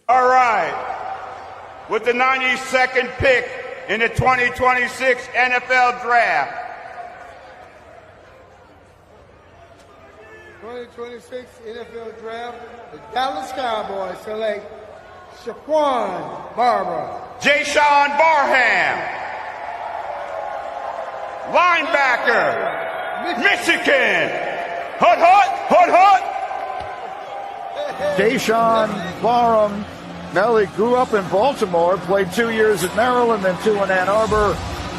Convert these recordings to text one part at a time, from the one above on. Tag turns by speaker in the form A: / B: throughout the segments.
A: All right. With the 92nd pick in the 2026 NFL Draft.
B: 2026 NFL Draft, the Dallas Cowboys select Shaquan Barber.
A: Ja'Shawn Barham. Linebacker. Michigan. Hut, hut, hut, hut.
C: Ja'Shawn Barham. He grew up in Baltimore, played 2 years at Maryland, then 2 in Ann Arbor.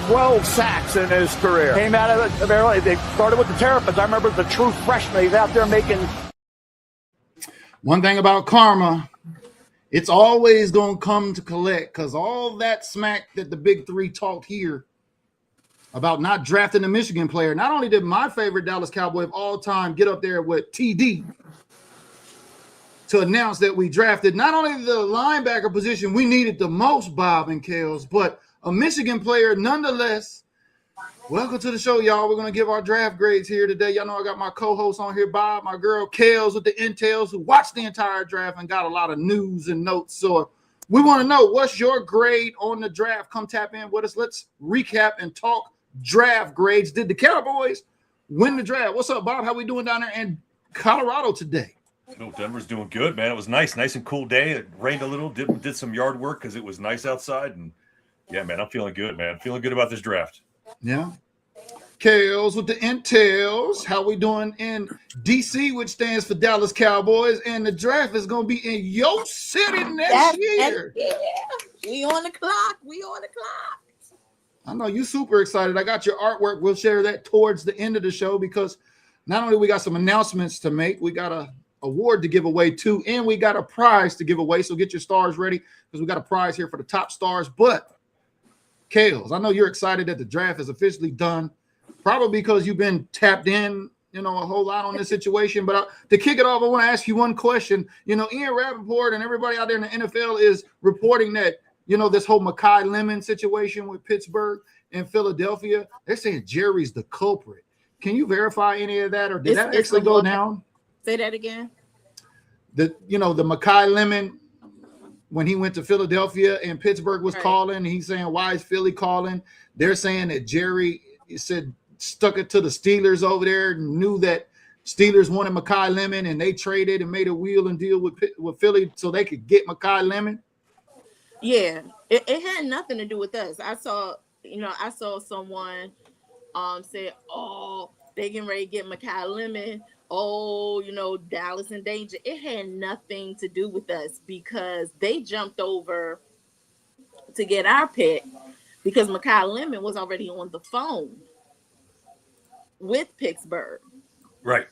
C: 12 sacks in his career.
D: Came out of it, they started with the Terrapins. I remember the true freshman. He's out there making.
E: One thing about karma, it's always going to come to collect, because all that smack that the Big Three talked here about not drafting a Michigan player, not only did my favorite Dallas Cowboy of all time get up there with TD to announce that we drafted not only the linebacker position we needed the most, Bob and Kales, but a Michigan player nonetheless. Welcome to the show, y'all. We're going to give our draft grades here today. Y'all know I got my co-host on here, Bob, my girl Kales with the intels, who watched the entire draft and got a lot of news and notes. So we want to know, what's your grade on the draft? Come tap in with us. Let's recap and talk draft grades. Did the Cowboys win the draft? What's up, Bob? How we doing down there in Colorado today?
F: Oh, Denver's doing good, man. It was nice and cool day. It rained a little, did some yard work because it was nice outside. And yeah, man, I'm feeling good, man. Feeling good about this draft.
E: Yeah. Kales with the intels. How we doing in DC, which stands for Dallas Cowboys, and the draft is going to be in your city next year.
G: Yeah, we on the clock.
E: I know you super excited. I got your artwork. We'll share that towards the end of the show, because not only we got some announcements to make, we got a award to give away too, and we got a prize to give away. So get your stars ready, because we got a prize here for the top stars. But Kales, I know you're excited that the draft is officially done, probably because you've been tapped in, a whole lot on this situation. But to kick it off, I want to ask you one question. Ian Rappaport and everybody out there in the NFL is reporting that, this whole Mekhi Lemon situation with Pittsburgh and Philadelphia, they're saying Jerry's the culprit. Can you verify any of that, or did that actually go down?
G: Say that again.
E: The Mekhi Lemon, when he went to Philadelphia and Pittsburgh was calling, he's saying, why is Philly calling? They're saying that Jerry stuck it to the Steelers over there, knew that Steelers wanted Mekhi Lemon, and they traded and made a wheel and deal with Philly so they could get Mekhi Lemon.
G: Yeah, it had nothing to do with us. I saw someone say, oh, they getting ready to get Mekhi Lemon. Oh, Dallas in danger. It had nothing to do with us, because they jumped over to get our pick because Mekhi Lemon was already on the phone with Pittsburgh.
F: Right.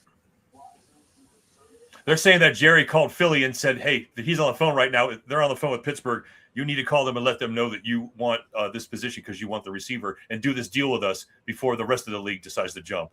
F: They're saying that Jerry called Philly and said, hey, he's on the phone right now. They're on the phone with Pittsburgh. You need to call them and let them know that you want this position because you want the receiver, and do this deal with us before the rest of the league decides to jump.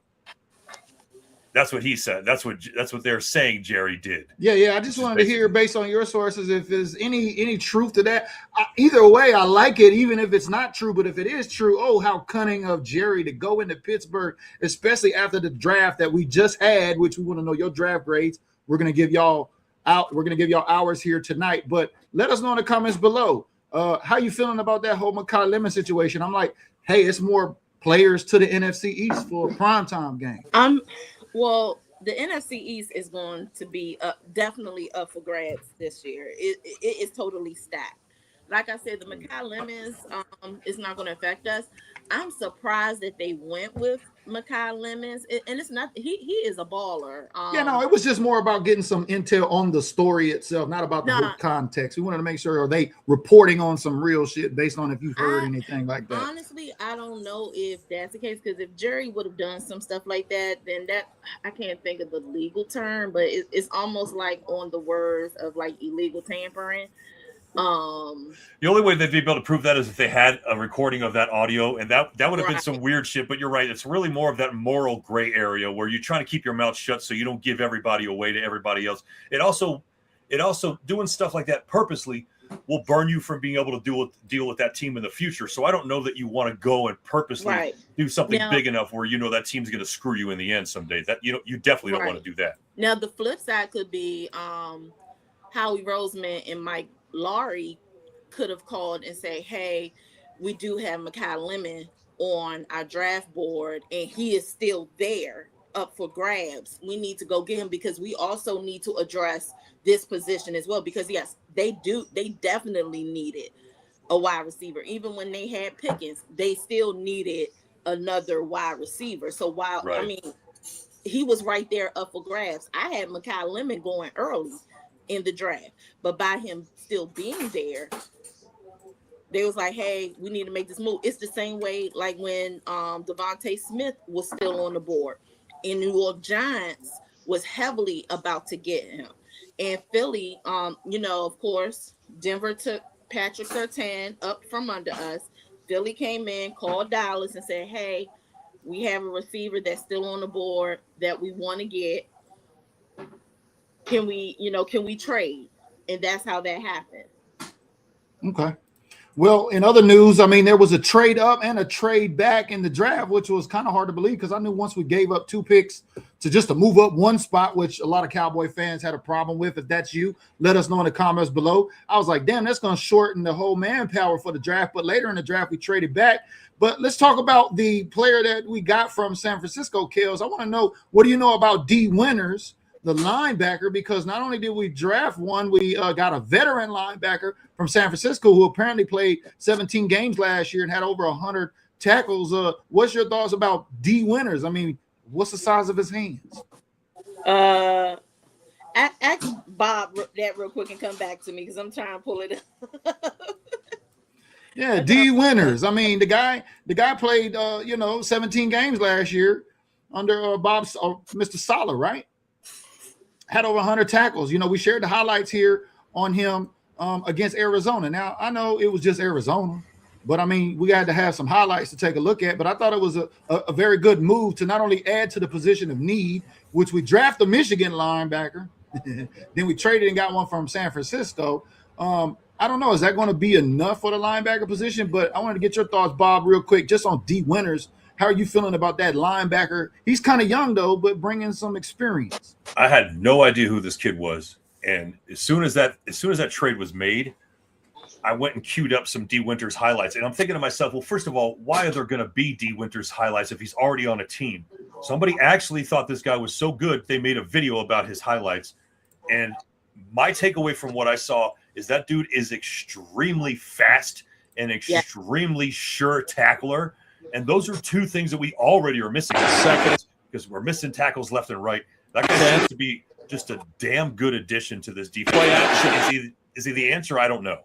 F: That's what he said. That's what they're saying Jerry did.
E: Yeah. I just wanted to hear, based on your sources, if there's any truth to that. Either way, I like it, even if it's not true. But if it is true, oh, how cunning of Jerry to go into Pittsburgh, especially after the draft that we just had, which we want to know your draft grades. We're going to give y'all hours here tonight. But let us know in the comments below. How you feeling about that whole Mekhi Lemon situation? I'm like, hey, it's more players to the NFC East for a primetime game.
G: Well, the NFC East is going to be definitely up for grabs this year. It is totally stacked. Like I said, the Mekhi Lemons is not going to affect us. I'm surprised that they went with Mekhi Lemons, and it's not. He is a baller.
E: It was just more about getting some intel on the story itself, not about the whole context. We wanted to make sure, are they reporting on some real shit based on if you've heard anything like that.
G: Honestly, I don't know if that's the case, because if Jerry would have done some stuff like that, then I can't think of the legal term, but it's almost like on the words of like illegal tampering.
F: The only way they'd be able to prove that is if they had a recording of that audio, and that would have been some weird shit. But you're right, it's really more of that moral gray area where you're trying to keep your mouth shut so you don't give everybody away to everybody else. It also doing stuff like that purposely will burn you from being able to deal with that team in the future. So I don't know that you want to go and purposely do something big enough where that team's going to screw you in the end someday. That you definitely don't want to do that.
G: Now the flip side could be Howie Roseman and Mike Laurie could have called and say, hey, we do have Mekhi Lemon on our draft board and he is still there up for grabs. We need to go get him because we also need to address this position as well, because yes, they definitely needed a wide receiver. Even when they had Pickens, they still needed another wide receiver. So while I mean, he was right there up for grabs. I had Mekhi Lemon going early in the draft, but by him still being there, they was like, hey, we need to make this move. It's the same way like when Devontae Smith was still on the board and New York Giants was heavily about to get him. And Philly, you know, of course, Denver took Patrick Surtain up from under us. Philly came in, called Dallas and said, hey, we have a receiver that's still on the board that we want to get. Can we trade? And that's how that happened.
E: Okay. Well, in other news, I mean, there was a trade up and a trade back in the draft, which was kind of hard to believe because I knew once we gave up 2 picks to move up one spot, which a lot of Cowboy fans had a problem with. If that's you, let us know in the comments below. I was like, damn, that's going to shorten the whole manpower for the draft. But later in the draft, we traded back. But let's talk about the player that we got from San Francisco, Kels. I want to know, what do you know about Dee Winters, the linebacker? Because not only did we draft one, we got a veteran linebacker from San Francisco who apparently played 17 games last year and had over 100 tackles. What's your thoughts about Dee Winters? I mean, what's the size of his hands?
G: Ask Bob that real quick and come back to me because I'm trying to pull it up.
E: Yeah, Dee Winters. I mean, the guy played 17 games last year under Mr. Saleh, right? Had over 100 tackles. You know, we shared the highlights here on him against Arizona. Now, I know it was just Arizona, but I mean, we had to have some highlights to take a look at. But I thought it was a very good move to not only add to the position of need, which we drafted a Michigan linebacker, then we traded and got one from San Francisco. I don't know. Is that going to be enough for the linebacker position? But I wanted to get your thoughts, Bob, real quick, just on Dee Winters. How are you feeling about that linebacker? He's kind of young, though, but bringing some experience.
F: I had no idea who this kid was. And as soon as that trade was made, I went and queued up some Dee Winters highlights. And I'm thinking to myself, well, first of all, why are there going to be Dee Winters highlights if he's already on a team? Somebody actually thought this guy was so good, they made a video about his highlights. And my takeaway from what I saw is that dude is extremely fast and extremely sure tackler. And those are 2 things that we already are missing. Second, because we're missing tackles left and right. That guy seems to be just a damn good addition to this defense. Is he the answer? I don't know.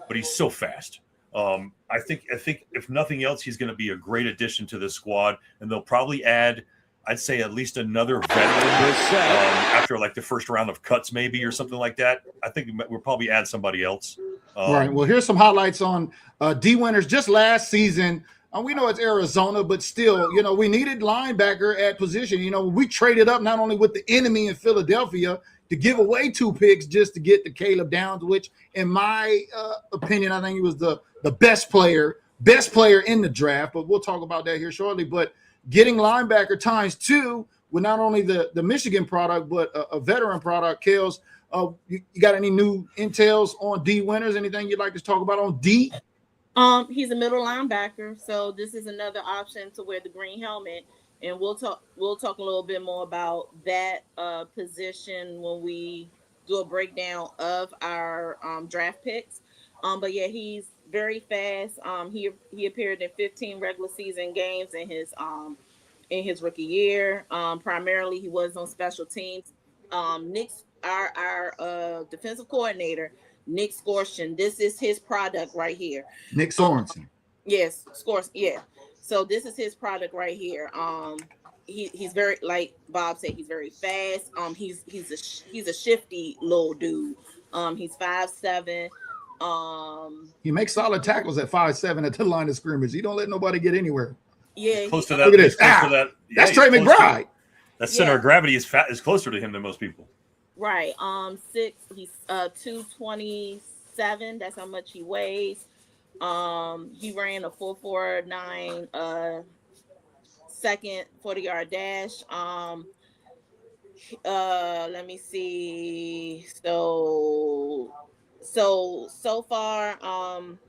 F: But he's so fast. I think if nothing else, he's going to be a great addition to this squad. And they'll probably add, I'd say, at least another veteran after like the first round of cuts, maybe, or something like that. I think we'll probably add somebody else.
E: Right. Well, here's some highlights on Dee Winters just last season. We know it's Arizona, but still, you know, we needed linebacker at position. You know, we traded up not only with the enemy in Philadelphia to give away 2 picks just to get the Caleb Downs, which, in my opinion, I think he was the best player in the draft. But we'll talk about that here shortly. But getting linebacker times 2 with not only the Michigan product, but a veteran product. Kels, you got any new intels on Dee Winters? Anything you'd like to talk about on Dee?
G: He's a middle linebacker, so this is another option to wear the green helmet, and we'll talk a little bit more about that position when we do a breakdown of our draft picks. But yeah, he's very fast. He appeared in 15 regular season games in his rookie year. Primarily, he was on special teams. Nick's our defensive coordinator. Nick Scorshin, this is his product right here.
E: Nick Sorensen.
G: Yes, Scorshin. Yeah. So this is his product right here. He's very, like Bob said, he's very fast. He's a shifty little dude. He's 5'7".
E: He makes solid tackles at 5'7" at the line of scrimmage. He don't let nobody get anywhere.
G: Yeah.
F: Close to that.
E: Look at this.
F: That's
E: Trey McBride.
F: That center of gravity is closer to him than most people.
G: Right. He's 227. That's how much he weighs. He ran a 4.49 second 40-yard dash. Let me see. So far, I'm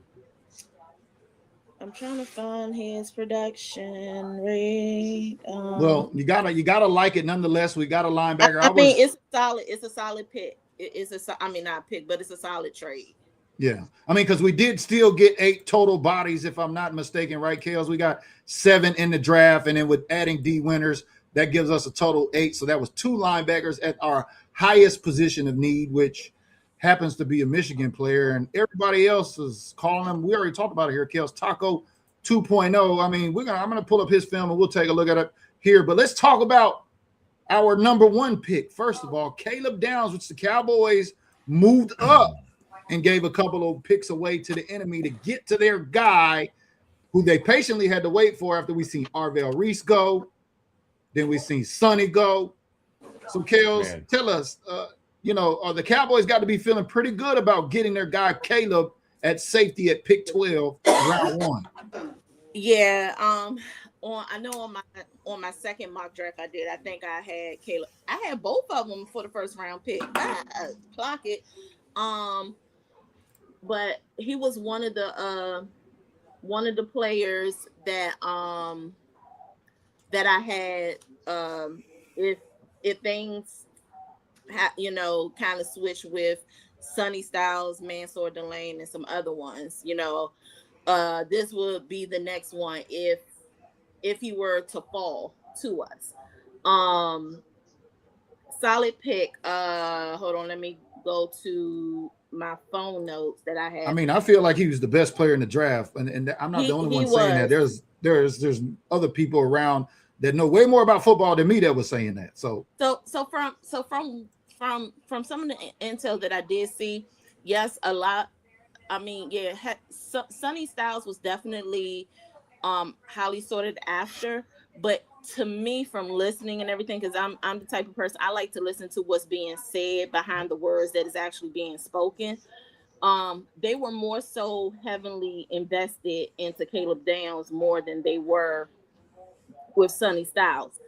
G: trying to find his production rate.
E: Well, you gotta like it nonetheless. We got a linebacker.
G: I mean, it's solid. It's a solid pick. I mean, not pick, but it's a solid trade.
E: Yeah, I mean, because we did still get 8 total bodies, if I'm not mistaken, right, Kales? We got 7 in the draft, and then with adding Dee Winters, that gives us a total 8. So that was 2 linebackers at our highest position of need, which happens to be a Michigan player, and everybody else is calling him. We already talked about it here, Kales, Taco 2.0. I mean, I'm gonna pull up his film and we'll take a look at it here. But let's talk about our number 1 pick. First of all, Caleb Downs, which the Cowboys moved up and gave a couple of picks away to the enemy to get to their guy who they patiently had to wait for after we seen Arvell Reese go. Then we seen Sonny go. So, Kales, tell us, the Cowboys got to be feeling pretty good about getting their guy Caleb at safety at pick 12, round 1.
G: Yeah. I know on my second mock draft I did, I think I had Caleb. I had both of them for the first round pick. Clock it. But he was one of the players that that I had if things kind of switch with Sonny Styles, Mansour Delane, and some other ones. This would be the next one if he were to fall to us. Solid pick. Hold on, let me go to my phone notes that I had.
E: I mean, I feel like he was the best player in the draft, and I'm not the only one saying that. There's other people around that know way more about football than me that was saying that. So from some of the intel that I did see, yes, a lot. I mean, yeah, Sonny Styles was definitely highly sorted after, but to me, from listening and everything, because I'm the type of person, I like to listen to what's being said behind the words that is actually being spoken. They were more so heavily invested into Caleb Downs more than they were with Sonny Styles.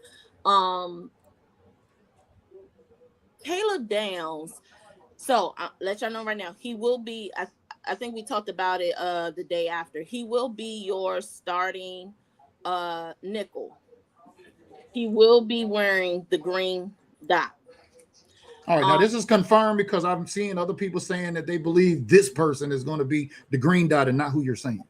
E: Caleb Downs, so I'll let y'all know right now, he will be, I think we talked about it the day after, he will be your starting nickel. He will be wearing the green dot. All right, now this is confirmed because I'm seeing other people saying that they believe this person is going to be the green dot and not who you're saying.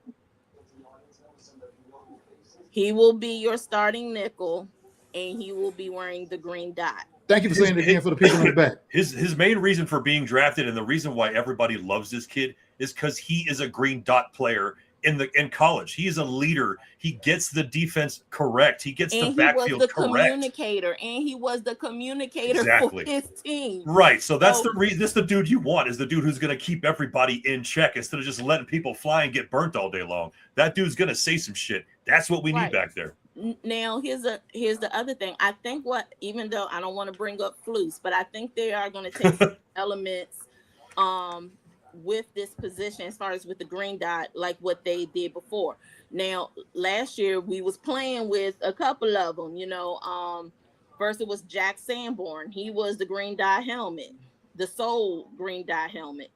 G: He will be your starting nickel, and he will be wearing the green dot.
E: Thank you for saying it again for the people in the back.
F: His main reason for being drafted and the reason why everybody loves this kid is because he is a green dot player in college. He is a leader. He gets the defense correct. He gets the backfield correct.
G: He was the communicator
F: exactly.
G: for his team.
F: Right. So that's the reason. This is the dude you want, is the dude who's going to keep everybody in check instead of just letting people fly and get burnt all day long. That dude's going to say some shit. That's what we need back there.
G: Now, here's the other thing. I think even though I don't want to bring up Flus, but I think they are going to take some elements with this position as far as with the green dot, like what they did before. Now, last year we was playing with a couple of them, first it was Jack Sanborn. He was the green dot helmet, the sole green dot helmet.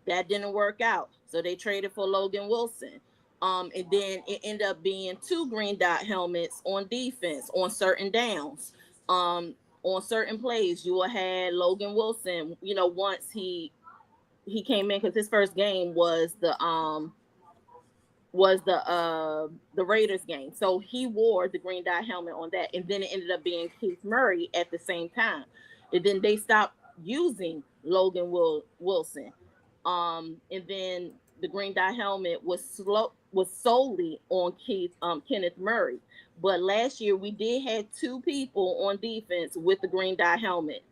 G: That didn't work out. So they traded for Logan Wilson. And then it ended up being 2 green dot helmets on defense on certain downs. On certain plays, you will have Logan Wilson, once he came in, because his first game was the Raiders game. So he wore the green dot helmet on that. And then it ended up being Keith Murray at the same time. And then they stopped using Logan Wilson. And then the green dot helmet was solely on Kenneth Murray. But last year we did have 2 people on defense with the green dot helmet.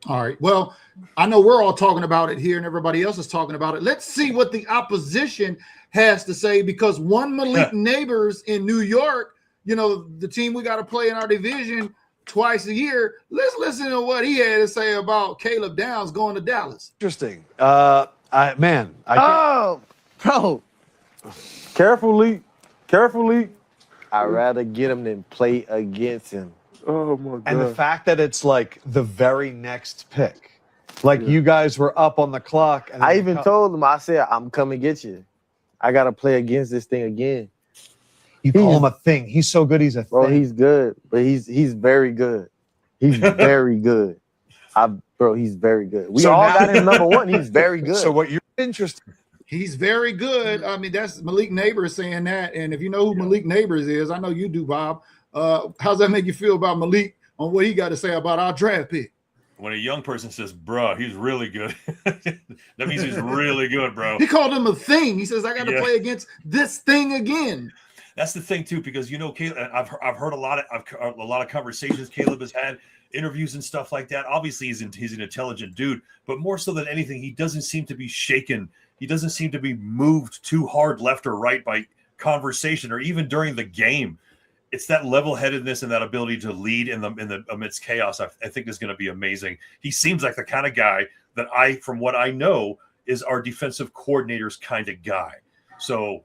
E: All right. Well, I know we're all talking about it here and everybody else is talking about it. Let's see what the opposition has to say, because one Malik Neighbors in New York, the team we got to play in our division twice a year. Let's listen to what he had to say about Caleb Downs going to Dallas.
H: Interesting. Bro. Carefully. I'd rather get him than play against him. Oh my god!
I: And the fact that it's like the very next pick, like you guys were up on the clock. And
J: I even told him, I said, I'm coming to get you. I got to play against this thing again.
I: You call him a thing. He's so good. He's a
J: bro.
I: thing.
J: He's good, but he's very good. He's very good. Bro, he's very good. We all got him number one. He's very good.
I: So what you're interested?
E: He's very good. I mean, that's Malik Neighbors saying that. And if you know who Malik Neighbors is, I know you do, Bob. How's that make you feel about Malik on what he got to say about our draft pick?
F: When a young person says, bro, he's really good, that means he's really good, bro.
E: He called him a thing. He says, I got to play against this thing again.
F: That's the thing, too, because, you know, Caleb, I've heard a lot of conversations Caleb has had, interviews and stuff like that. Obviously, he's an intelligent dude, but more so than anything, he doesn't seem to be shaken. He doesn't seem to be moved too hard left or right by conversation or even during the game. It's that level-headedness and that ability to lead in the amidst chaos. I think is going to be amazing. He seems like the kind of guy that from what I know, is our defensive coordinator's kind of guy. So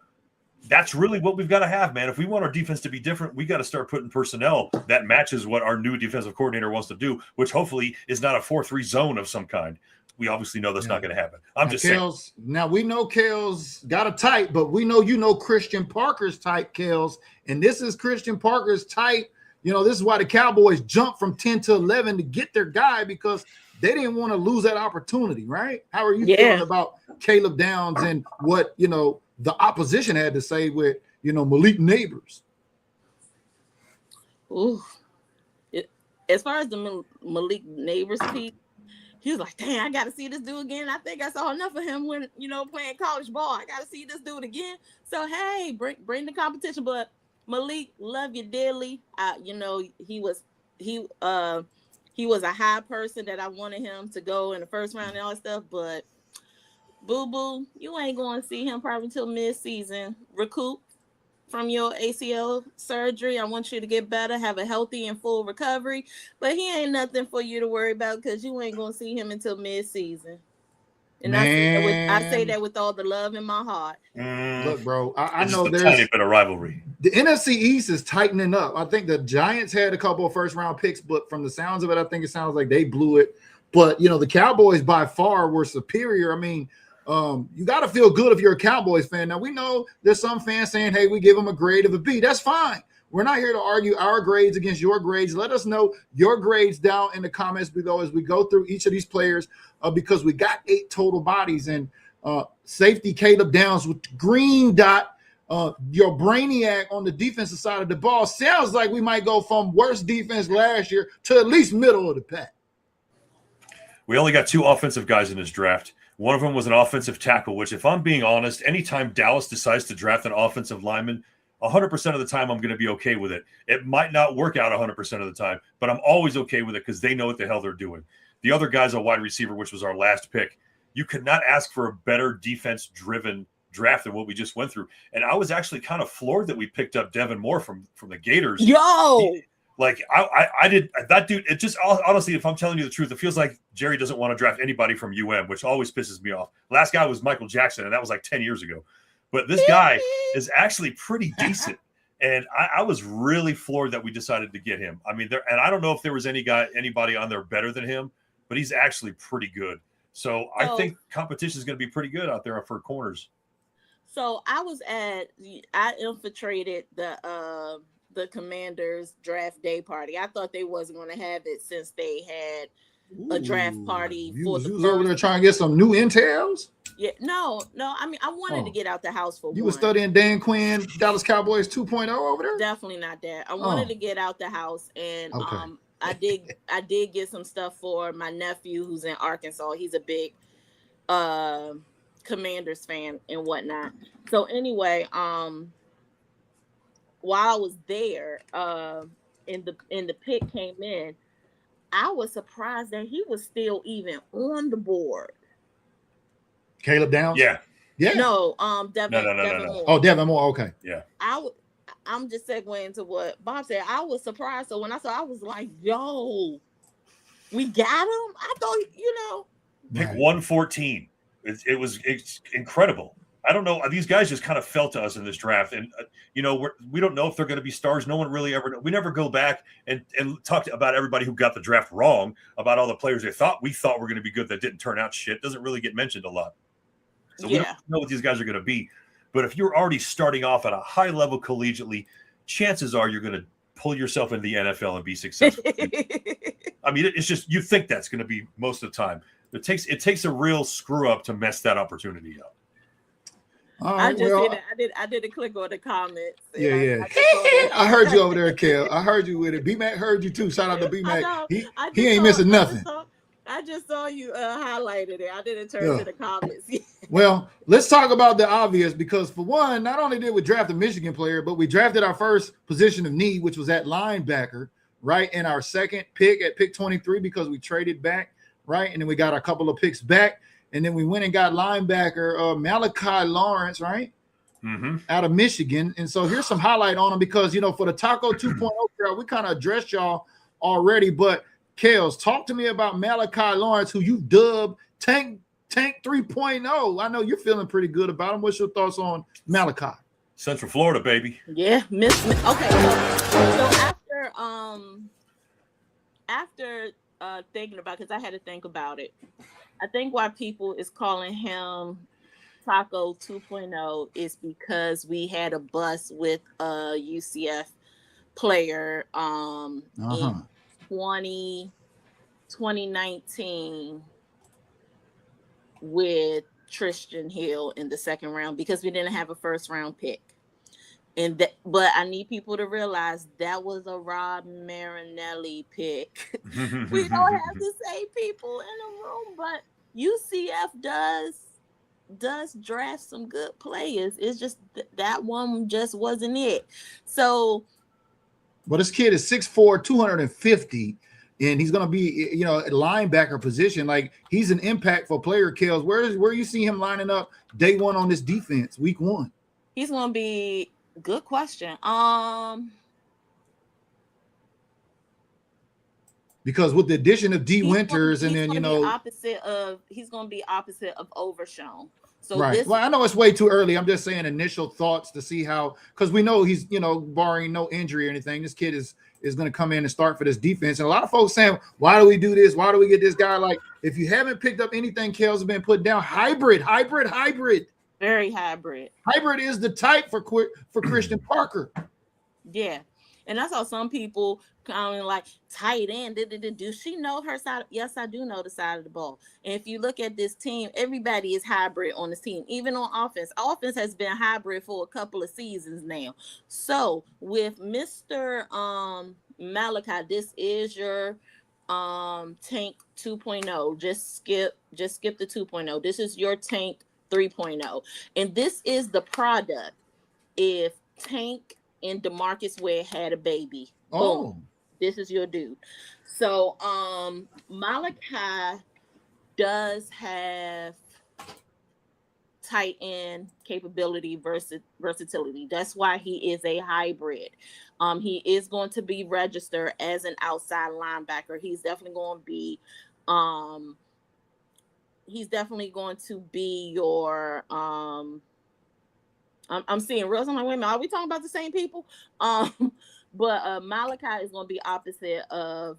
F: that's really what we've got to have, man. If we want our defense to be different, we got to start putting personnel that matches what our new defensive coordinator wants to do, which hopefully is not a 4-3 zone of some kind. We obviously know that's not going to happen. I'm just saying.
E: Now, we know Kale's got a type, but we know Christian Parker's type, Kales. And this is Christian Parker's type. You know, this is why the Cowboys jumped from 10 to 11 to get their guy, because they didn't want to lose that opportunity, right? How are you feeling about Caleb Downs and what, the opposition had to say with, Malik Neighbors?
G: Ooh. As far as the Malik Neighbors piece, he was like, dang, I got to see this dude again. I think I saw enough of him when, playing college ball. I got to see this dude again. So, hey, bring the competition. But Malik, love you dearly. He was a high person that I wanted him to go in the first round and all that stuff. But, boo-boo, you ain't going to see him probably until mid-season. Recoup from your ACL surgery. I want you to get better, have a healthy and full recovery. But he ain't nothing for you to worry about, because you ain't going to see him until mid-season. And I say that with all the love in my heart.
E: Look, bro, I know there's
F: a tiny bit of rivalry.
E: The NFC East is tightening up. I think the Giants had a couple of first-round picks, but from the sounds of it, I think it sounds like they blew it. But, the Cowboys by far were superior. I mean, you got to feel good if you're a Cowboys fan. Now, we know there's some fans saying, hey, we give them a grade of a B. That's fine. We're not here to argue our grades against your grades. Let us know your grades down in the comments below as we go through each of these players, because we got 8 total bodies. And safety Caleb Downs with green dot, your brainiac on the defensive side of the ball. Sounds like we might go from worst defense last year to at least middle of the pack.
F: We only got 2 offensive guys in this draft. One of them was an offensive tackle, which, if I'm being honest, anytime Dallas decides to draft an offensive lineman, 100% of the time I'm going to be okay with it. It might not work out 100% of the time, but I'm always okay with it because they know what the hell they're doing. The other guy's a wide receiver, which was our last pick. You could not ask for a better defense-driven draft than what we just went through. And I was actually kind of floored that we picked up Devin Moore from the Gators. I did that dude. It just, honestly, if I'm telling you the truth, it feels like Jerry doesn't want to draft anybody from UM, which always pisses me off. Last guy was Michael Jackson, and that was like 10 years ago. But this guy is actually pretty decent. And I was really floored that we decided to get him. I mean, and I don't know if there was anybody on there better than him, but he's actually pretty good. So I think competition is going to be pretty good out there for corners.
G: So I infiltrated the Commanders draft day party. I thought they wasn't going to have it since they had a draft party.
E: You was over there trying to get some new intels?
G: Yeah, no. I mean, I wanted to get out the house for
E: You were studying Dan Quinn, Dallas Cowboys 2.0 over there?
G: Definitely not that. I wanted to get out the house, and I did get some stuff for my nephew who's in Arkansas. He's a big Commanders fan and whatnot. So anyway, while I was there, and the pick came in, I was surprised that he was still even on the board.
E: Caleb Downs?
F: Yeah.
G: No, Devin Moore.
E: Oh, Devin Moore. Okay.
F: Yeah.
G: I'm just segueing to what Bob said. I was surprised. So when I saw, I was like, yo, we got him? I thought,
F: Pick 114. It's incredible. I don't know. These guys just kind of fell to us in this draft. And, we don't know if they're going to be stars. No one really ever – we never go back and talk about everybody who got the draft wrong, about all the players we thought were going to be good that didn't turn out shit. Doesn't really get mentioned a lot. So we don't know what these guys are going to be. But if you're already starting off at a high level collegiately, chances are you're going to pull yourself into the NFL and be successful. I mean, it's just you think that's going to be most of the time. It takes a real screw up to mess that opportunity up.
G: I did a click on the comments.
C: Yeah. I heard you over there, Kel. I heard you with it. B-Mac heard you too. Shout out to B-Mac. He ain't missing nothing.
G: I just saw you highlighted it. I didn't turn to the comments.
C: Well, let's talk about the obvious, because for one, not only did we draft a Michigan player, but we drafted our first position of need, which was at linebacker, right? In our second pick at pick 23, because we traded back, right? And then we got a couple of picks back. And then we went and got linebacker Malachi Lawrence, right? Mm-hmm. Out of Michigan. And so here's some highlight on him, because, for the Taco 2.0 crowd, we kind of addressed y'all already, but Kels, talk to me about Malachi Lawrence, who you dubbed Tank 3.0. I know you're feeling pretty good about him. What's your thoughts on Malachi?
F: Central Florida, baby.
G: Yeah, okay. So after thinking about, because I had to think about it, I think why people is calling him Taco 2.0 is because we had a bust with a UCF player in 2019 with Tristan Hill in the second round, because we didn't have a first round pick. But I need people to realize that was a Rob Marinelli pick. We don't have the same people in the room, but UCF does draft some good players. It's just that one just wasn't it. So,
C: well, this kid is 6'4", 250, and he's going to be, at linebacker position. Like, he's an impactful player, Kels. Where you see him lining up day one on this defense, week one?
G: He's going to be – good question.
C: Because with the addition of Dee Winters,
G: he's going to be opposite of Overshown. So
C: right. Well, I know it's way too early. I'm just saying initial thoughts to see how, because we know he's, barring no injury or anything, this kid is going to come in and start for this defense. And a lot of folks saying, why do we do this? Why do we get this guy? Like, if you haven't picked up anything, Kels has been put down. Hybrid.
G: Very hybrid.
C: Hybrid is the type for Christian Parker.
G: Yeah. And I saw some people coming like tight end. Do she know her side? Yes, I do know the side of the ball. And if you look at this team, everybody is hybrid on this team, even on offense. Offense has been hybrid for a couple of seasons now. So with Mr. Malachi, this is your Tank 2.0. Just skip the 2.0. This is your Tank 3.0. And this is the product if Tank and DeMarcus Ware had a baby.
C: Oh,
G: boom, this is your dude. So Malachi does have tight end capability, versatility. That's why he is a hybrid. He is going to be registered as an outside linebacker. He's definitely going to be your I'm seeing real. I'm like, wait a minute, are we talking about the same people? But Malachi is going to be opposite of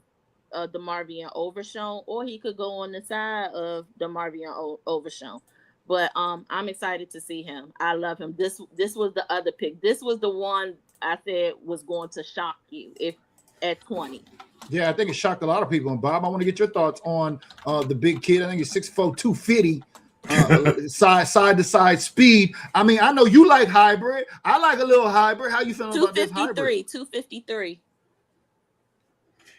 G: DeMarvion Overshown, or he could go on the side of DeMarvion Overshown. But I'm excited to see him. I love him. This was the other pick. This was the one I said was going to shock you if at 20.
C: Yeah, I think it shocked a lot of people. And Bob, I want to get your thoughts on the big kid. I think he's 6'4", 250. Side to side speed. I mean, I know you like hybrid. I like a little hybrid. How you feeling about this hybrid?
G: 253.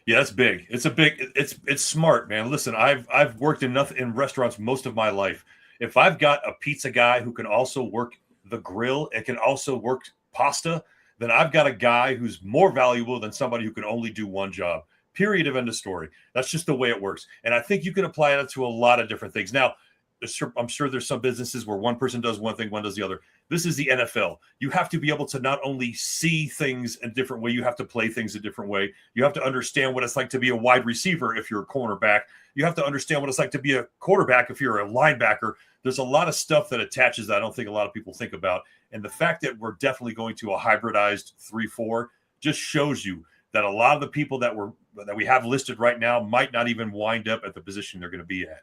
F: Yeah, that's big. It's smart, man. Listen, I've worked in restaurants most of my life. If I've got a pizza guy who can also work the grill and can also work pasta, then I've got a guy who's more valuable than somebody who can only do one job. Period of end of story. That's just the way it works. And I think you can apply that to a lot of different things. Now, I'm sure there's some businesses where one person does one thing, one does the other. This is the NFL. You have to be able to not only see things a different way, you have to play things a different way. You have to understand what it's like to be a wide receiver if you're a cornerback. You have to understand what it's like to be a quarterback if you're a linebacker. There's a lot of stuff that attaches that I don't think a lot of people think about. And the fact that we're definitely going to a hybridized 3-4 just shows you that a lot of the people that we have listed right now might not even wind up at the position they're going to be at.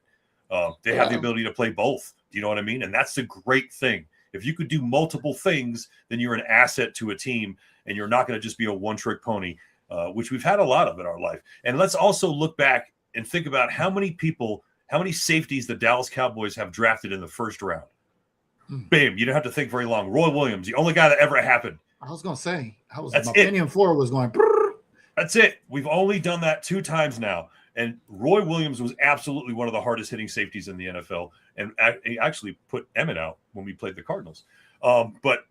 F: They have the ability to play both. Do you know what I mean? And that's the great thing. If you could do multiple things, then you're an asset to a team, and you're not going to just be a one-trick pony, which we've had a lot of in our life. And let's also look back and think about how many safeties the Dallas Cowboys have drafted in the first round. Bam, you don't have to think very long. Roy Williams, the only guy that ever happened.
C: I was going to say, my opinion floor was going.
F: That's it. We've only done that 2 times now. And Roy Williams was absolutely one of the hardest hitting safeties in the NFL. And he actually put Emmett out when we played the Cardinals. But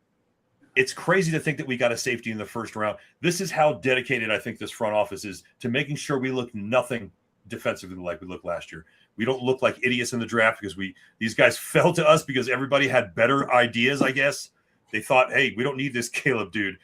F: it's crazy to think that we got a safety in the first round. This is how dedicated I think this front office is to making sure we look nothing defensively like we looked last year. We don't look like idiots in the draft because these guys fell to us because everybody had better ideas, I guess. They thought, hey, we don't need this Caleb dude.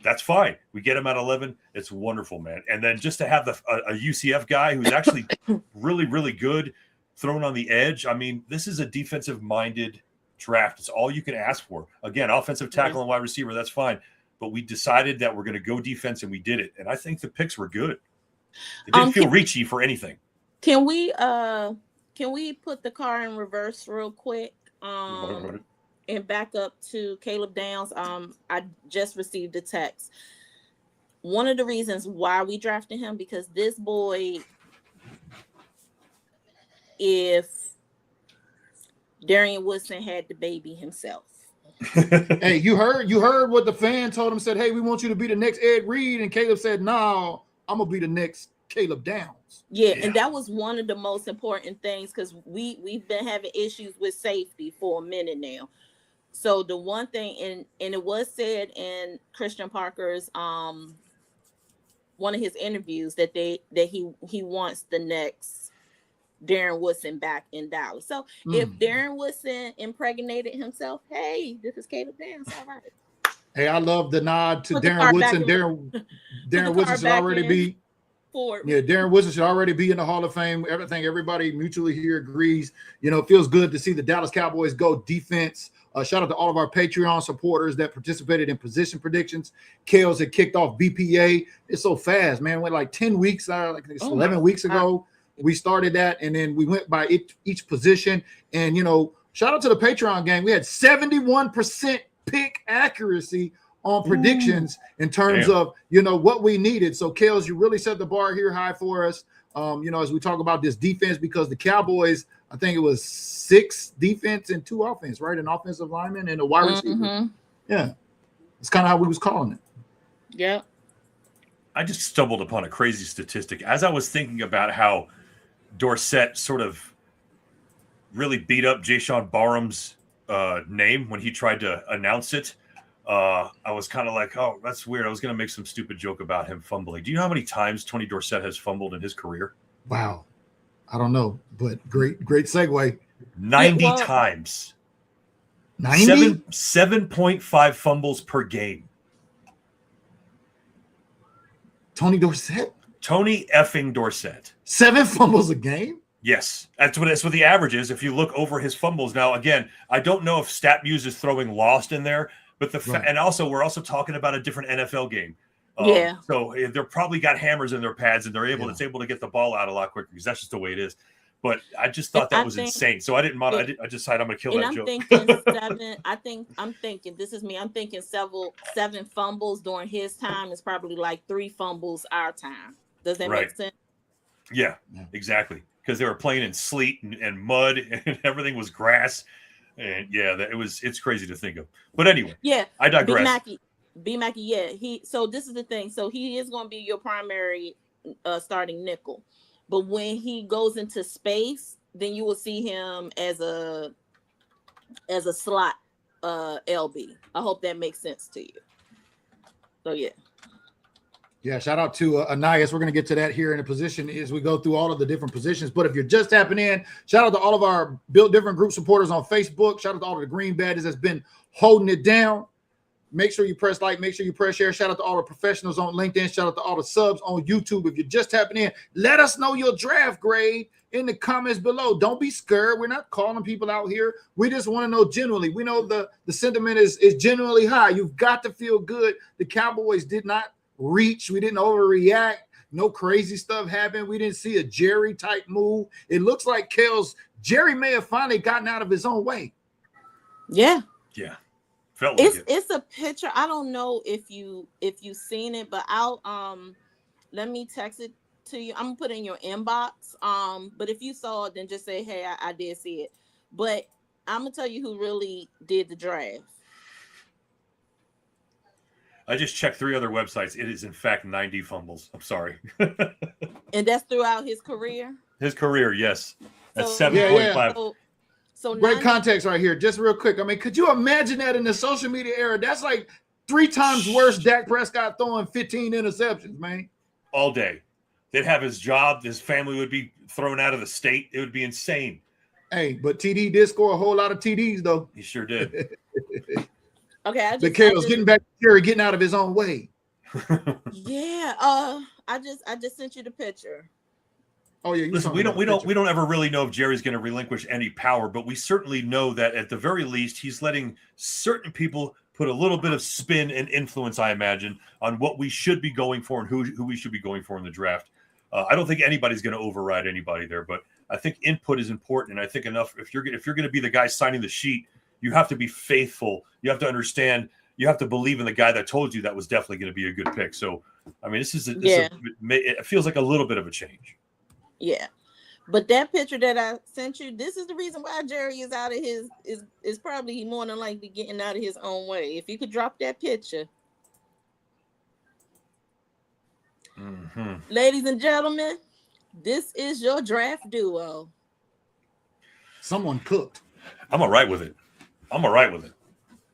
F: That's fine. We get him at 11. It's wonderful, man. And then just to have a UCF guy who's actually really, really good thrown on the edge. I mean, this is a defensive-minded draft. It's all you can ask for. Again, offensive tackle and wide receiver, that's fine. But we decided that we're going to go defense, and we did it. And I think the picks were good. It didn't feel reachy for anything.
G: Can we put the car in reverse real quick? And back up to Caleb Downs. I just received a text. One of the reasons why we drafted him, because this boy, if Darian Woodson had the baby himself.
C: Hey, you heard what the fan told him, said, hey, we want you to be the next Ed Reed. And Caleb said, no, I'm going to be the next Caleb Downs.
G: Yeah, and that was one of the most important things because we've been having issues with safety for a minute now. So the one thing, and it was said in Christian Parker's one of his interviews that he wants the next Darren Woodson back in Dallas. So if Darren Woodson impregnated himself, hey, this is Caleb Downs. All right.
C: Hey, I love the nod to Darren Woodson. Darren Woodson should already be. Yeah, Darren Woodson should already be in the Hall of Fame. Everybody mutually here agrees. You know, it feels good to see the Dallas Cowboys go defense. Shout out to all of our Patreon supporters that participated in position predictions. Kales had kicked off BPA. It's so fast, man. It went like 10 weeks, 11 weeks ago. We started that, and then we went by each position. And, you know, shout out to the Patreon gang. We had 71% pick accuracy on predictions in terms of, you know, what we needed. So, Kales, you really set the bar here high for us, you know, as we talk about this defense, because the Cowboys, I think it was 6 defense and 2 offense, right? An offensive lineman and a wide receiver. Yeah. It's kind of how we was calling it.
G: Yeah.
F: I just stumbled upon a crazy statistic. As I was thinking about how Dorsett sort of really beat up Jayshawn Barham's name when he tried to announce it, I was kind of like, oh, that's weird. I was going to make some stupid joke about him fumbling. Do you know how many times Tony Dorsett has fumbled in his career?
C: Wow. I don't know, but great segue.
F: 90 times.
C: 90?
F: 7.5 fumbles per game.
C: Tony Dorsett?
F: Tony effing Dorsett. 7
C: fumbles a game?
F: Yes. That's what the average is if you look over his fumbles. Now, again, I don't know if StatMuse is throwing Lost in there, but and also we're also talking about a different NFL game. So they're probably got hammers in their pads and they're able to get the ball out a lot quicker because that's just the way it is. But I just thought that was insane. So I didn't mind. I decided I'm going to kill that joke.
G: I'm thinking this is me. I'm thinking 7 fumbles during his time is probably like 3 fumbles our time. Does that make sense?
F: Yeah, exactly. Because they were playing in sleet and mud and everything was grass. And it's crazy to think of. But anyway, I digress.
G: B Mackey, so this is the thing. So he is going to be your primary starting nickel. But when he goes into space, then you will see him as a slot LB. I hope that makes sense to you. So
C: yeah, shout out to Anais. We're going to get to that here in a position as we go through all of the different positions. But if you're just tapping in, shout out to all of our Build Different Group supporters on Facebook. Shout out to all of the Green Badges that's been holding it down. Make sure you press like, make sure you press share. Shout out to all the professionals on LinkedIn. Shout out to all the subs on YouTube. If you're just tapping in, let us know your draft grade in the comments below. Don't be scared. We're not calling people out here. We just want to know generally. We know the sentiment is generally high. You've got to feel good. The Cowboys did not reach. We didn't overreact. No crazy stuff happened. We didn't see a Jerry type move. It looks like Jerry may have finally gotten out of his own way.
G: Yeah.
F: Yeah. Felt like
G: it's a picture. I don't know if you've seen it, but I'll let me text it to you. I'm gonna put it in your inbox. But if you saw it, then just say, hey, I did see it. But I'm gonna tell you who really did the draft.
F: I just checked 3 other websites. It is in fact 90 fumbles. I'm sorry.
G: And that's throughout his career?
F: His career, yes. That's
G: So-
F: 7.5.
G: So
C: Great context right here. Just real quick. I mean, could you imagine that in the social media era? That's like 3 times worse Dak Prescott throwing 15 interceptions, man.
F: All day. They'd have his job. His family would be thrown out of the state. It would be insane.
C: Hey, but TD did score a whole lot of TDs, though.
F: He sure did.
G: Okay,
C: getting back to Jerry, getting out of his own way.
G: Yeah, I just sent you the picture.
C: Oh yeah,
F: listen, we don't ever really know if Jerry's going to relinquish any power, but we certainly know that at the very least he's letting certain people put a little bit of spin and influence, I imagine, on what we should be going for and who we should be going for in the draft. I don't think anybody's going to override anybody there, but I think input is important, and I think enough if you're going to be the guy signing the sheet, you have to be faithful. You have to understand. You have to believe in the guy that told you that was definitely going to be a good pick. So, I mean, it feels like a little bit of a change.
G: Yeah, but that picture that I sent you, this is the reason why Jerry is out of his is probably more than likely getting out of his own way. If you could drop that picture, ladies and gentlemen, this is your draft duo.
C: Someone cooked.
F: I'm all right with it.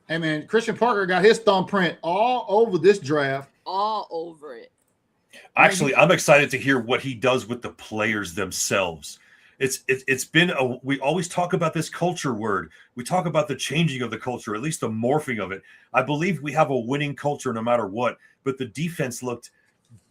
C: Hey man, Christian Parker got his thumbprint all over this draft.
G: All over it.
F: Actually, I'm excited to hear what he does with the players themselves. It's been we always talk about this culture word. We talk about the changing of the culture, at least the morphing of it. I believe we have a winning culture no matter what, but the defense looked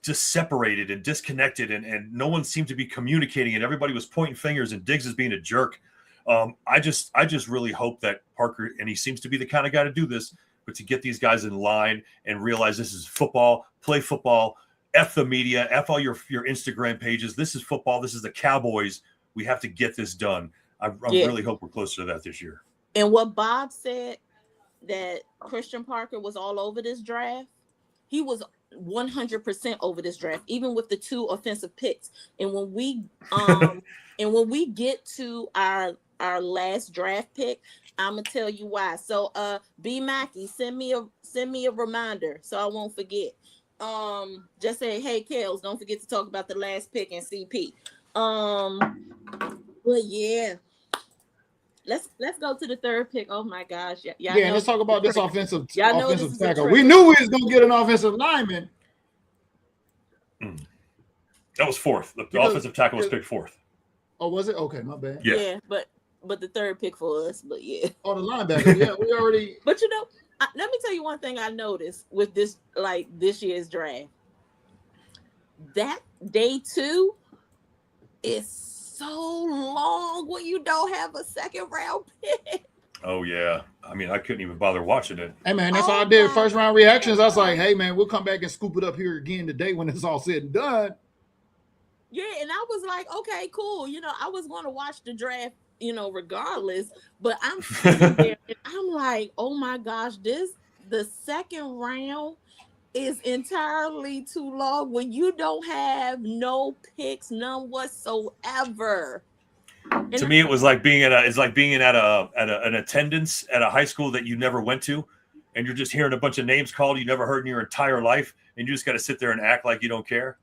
F: just separated and disconnected, and no one seemed to be communicating, and everybody was pointing fingers, and Diggs is being a jerk. I just really hope that Parker, and he seems to be the kind of guy to do this, but to get these guys in line and realize this is football, play football, F the media, F all your Instagram pages. This is football. This is the Cowboys. We have to get this done. I really hope we're closer to that this year.
G: And what Bob said, that Christian Parker was all over this draft, he was 100% over this draft, even with the 2 offensive picks. And when we get to our last draft pick, I'm gonna tell you why. So B Mackey, send me a reminder so I won't forget. Just say, hey Kels, don't forget to talk about the last pick in CP. But yeah, let's go to the 3rd pick. Oh my gosh,
C: let's talk about this offensive tackle.
G: We
C: we knew we was gonna get an offensive lineman.
F: That was 4th. The offensive tackle was picked 4th.
C: Oh, was it? Okay, my bad.
G: Yeah, but the 3rd pick for us. But yeah.
C: Oh, the linebacker. Yeah, we already.
G: But let me tell you one thing I noticed with this year's draft. That day 2 is so long when you don't have a 2nd round pick.
F: Oh yeah, I mean I couldn't even bother watching it.
C: Hey man, that's all I did. First round reactions. I was like, hey man, we'll come back and scoop it up here again today when it's all said and done.
G: Yeah, and I was like, okay, cool. I was going to watch the draft, regardless. But I'm sitting there and I'm like, oh my gosh, the 2nd round is entirely too long when you don't have no picks, none whatsoever.
F: To me, it was like being at an attendance at a high school that you never went to, and you're just hearing a bunch of names called you never heard in your entire life, and you just got to sit there and act like you don't care.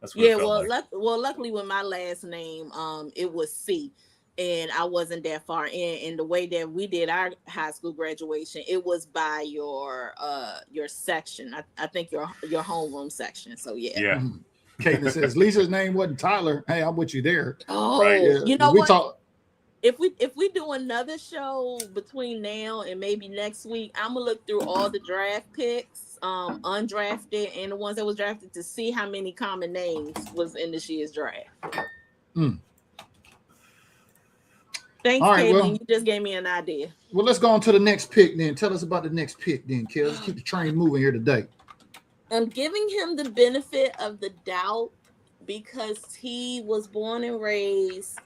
F: That's what it felt like.
G: Luckily with my last name, it was C, and I wasn't that far in. And the way that we did our high school graduation, it was by your section. I think your homeroom section. So yeah.
F: Yeah.
C: Caitlin says Lisa's name wasn't Tyler. Hey, I'm with you there.
G: Oh,
F: right.
C: Yeah.
G: You know what? If we do another show between now and maybe next week, I'm gonna look through all the draft picks, undrafted and the ones that was drafted, to see how many common names was in this year's draft. Thanks,
C: All right,
G: Caitlin.
C: well,
G: You just gave me an idea.
C: Well, let's go on to the next pick then. Tell us about the next pick then, Kel. Let's keep the train moving here today.
G: I'm giving him the benefit of the doubt because he was born and raised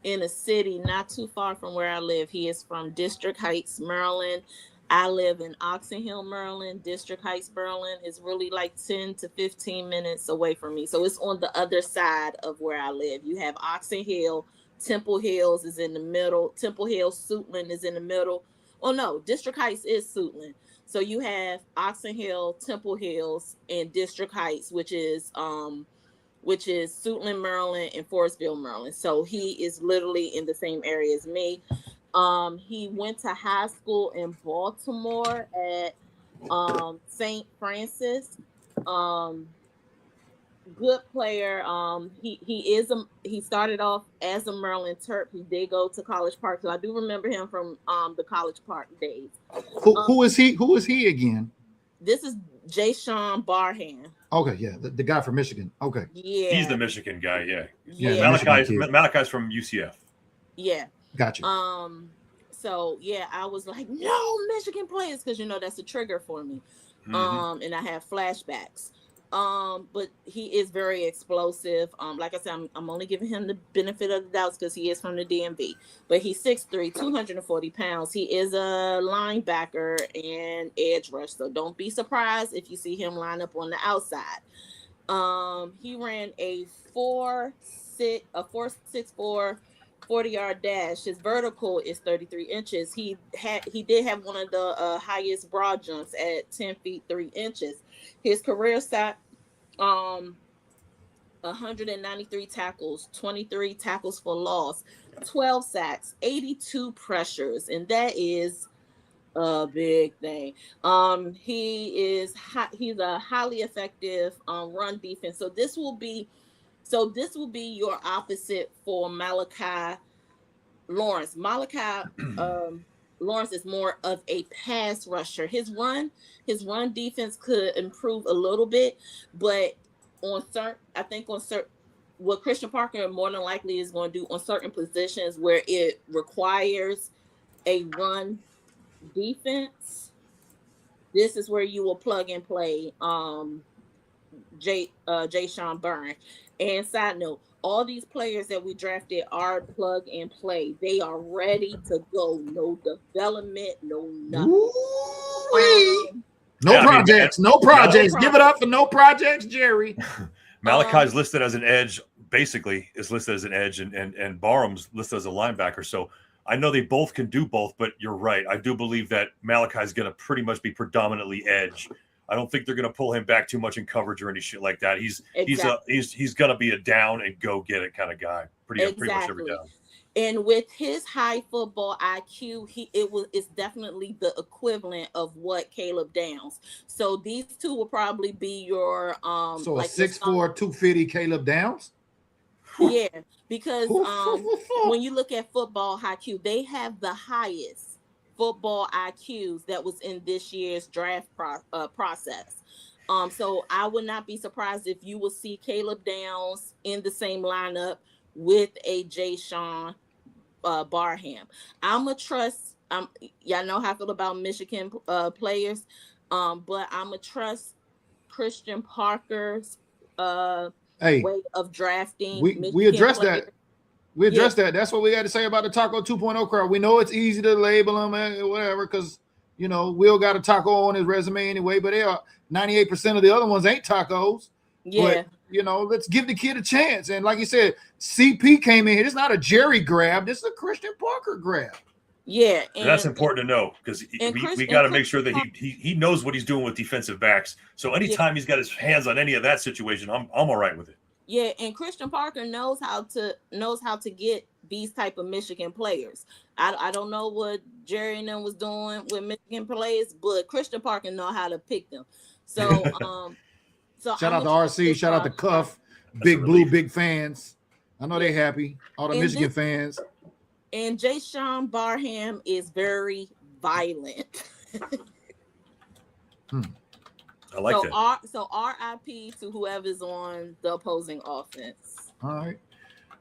G: in a city not too far from where I live. He is from District Heights, Maryland. I live in Oxon Hill, Maryland. District Heights, Maryland is really like 10 to 15 minutes away from me. So it's on the other side of where I live. You have Oxon Hill, Temple Hills is in the middle. Temple Hills, Suitland is in the middle. Oh no, District Heights is Suitland. So you have Oxon Hill, Temple Hills, and District Heights, which is Suitland, Maryland, and Forestville, Maryland. So he is literally in the same area as me. He went to high school in Baltimore at St. Francis. Good player. He started off as a Maryland Terp. He did go to College Park, so I do remember him from the College Park days.
C: Who is he? Who is he again?
G: This is Jay-Sean Barham.
C: Okay, yeah, the guy from Michigan. Okay,
G: Yeah,
F: He's the Michigan guy. Yeah.
G: Yeah.
F: Malachi's from UCF.
G: yeah.
C: gotcha.
G: So yeah, I was like, no Michigan players, because that's a trigger for me.
F: Mhm.
G: And I have flashbacks. But he is very explosive. Like I said, I'm only giving him the benefit of the doubts because he is from the DMV. But he's 6'3", 240 pounds. He is a linebacker and edge rush. So don't be surprised if you see him line up on the outside. He ran a 4.64 40-yard dash. His vertical is 33 inches. He did have one of the highest broad jumps at 10 feet 3 inches. His career sack, 193 tackles, 23 tackles for loss, 12 sacks, 82 pressures, and that is a big thing. He's a highly effective run defense. So this will be your opposite for Malachi Lawrence. Lawrence is more of a pass rusher. His run defense could improve a little bit, but what Christian Parker more than likely is going to do on certain positions where it requires a run defense, this is where you will plug and play Jay-Sean Byrne. And side note, all these players that we drafted are plug and play. They are ready to go. No development, no nothing.
C: No projects. Give it up for no projects, Jerry.
F: Malachi's listed as an edge, basically is listed as an edge, and Barham's listed as a linebacker. So I know they both can do both, but you're right. I do believe that Malachi's going to pretty much be predominantly edge. I don't think they're going to pull him back too much in coverage or any shit like that. He's going to be a down and go get it kind of guy. Pretty much every down.
G: And with his high football IQ, it's definitely the equivalent of what Caleb Downs. So these two will probably be your
C: So like a 6'4", 250 Caleb Downs?
G: Yeah, because when you look at football IQ, they have the highest football IQs that was in this year's draft process. So I would not be surprised if you will see Caleb Downs in the same lineup with a Jay-Sean Barham. I'm a trust. Y'all know how I feel about Michigan players, but I'm a trust Christian Parker's way of drafting.
C: We addressed that. We addressed that. That's what we got to say about the Taco 2.0 crowd. We know it's easy to label them and whatever because, Will got a taco on his resume anyway, but 98% of the other ones ain't tacos.
G: Yeah.
C: But, let's give the kid a chance. And like you said, CP came in here. It's not a Jerry grab. This is a Christian Parker grab.
G: Yeah.
F: And that's important to know because we got to make sure that he knows what he's doing with defensive backs. So anytime he's got his hands on any of that situation, I'm all right with it.
G: Yeah, and Christian Parker knows how to get these type of Michigan players. I don't know what Jerry and them was doing with Michigan players, but Christian Parker know how to pick them. So
C: shout out to RC, shout out to Cuff, Big Blue, big fans. I know they're happy. All the Michigan fans.
G: And Jay-Sean Barham is very violent.
F: I like that.
G: So RIP to whoever's on the opposing offense.
C: All right.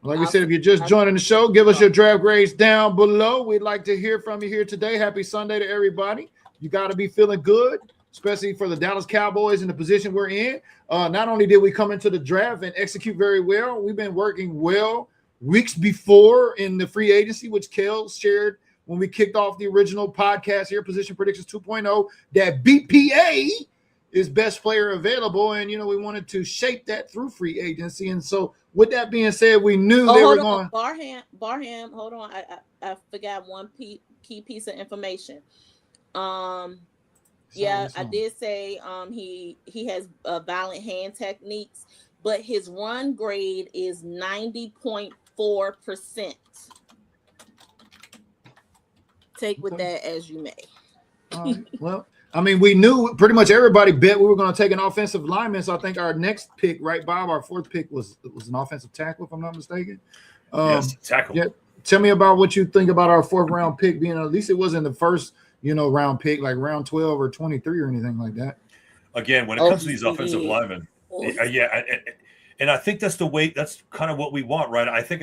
C: Like we said, if you're just joining the show, give us your draft grades down below. We'd like to hear from you here today. Happy Sunday to everybody. You got to be feeling good, especially for the Dallas Cowboys in the position we're in. Not only did we come into the draft and execute very well, we've been working well weeks before in the free agency, which Kel shared when we kicked off the original podcast here, Position Predictions 2.0, that BPA is best player available. And, we wanted to shape that through free agency. And so with that being said, we knew they were going.
G: Barham, hold on. I forgot one key piece of information. Yeah, I did say he has violent hand techniques, but his run grade is 90.4%. Take with that as you may.
C: All right. Well, I mean, we knew pretty much everybody bet we were going to take an offensive lineman. So I think our next pick, right, Bob, our fourth pick was an offensive tackle, if I'm not mistaken.
F: Yes, tackle.
C: Yeah. Tell me about what you think about our fourth round pick being, at least it wasn't the first, round pick, like round 12 or 23 or anything like that.
F: Again, when it comes to these offensive linemen, and I think that's kind of what we want, right? I think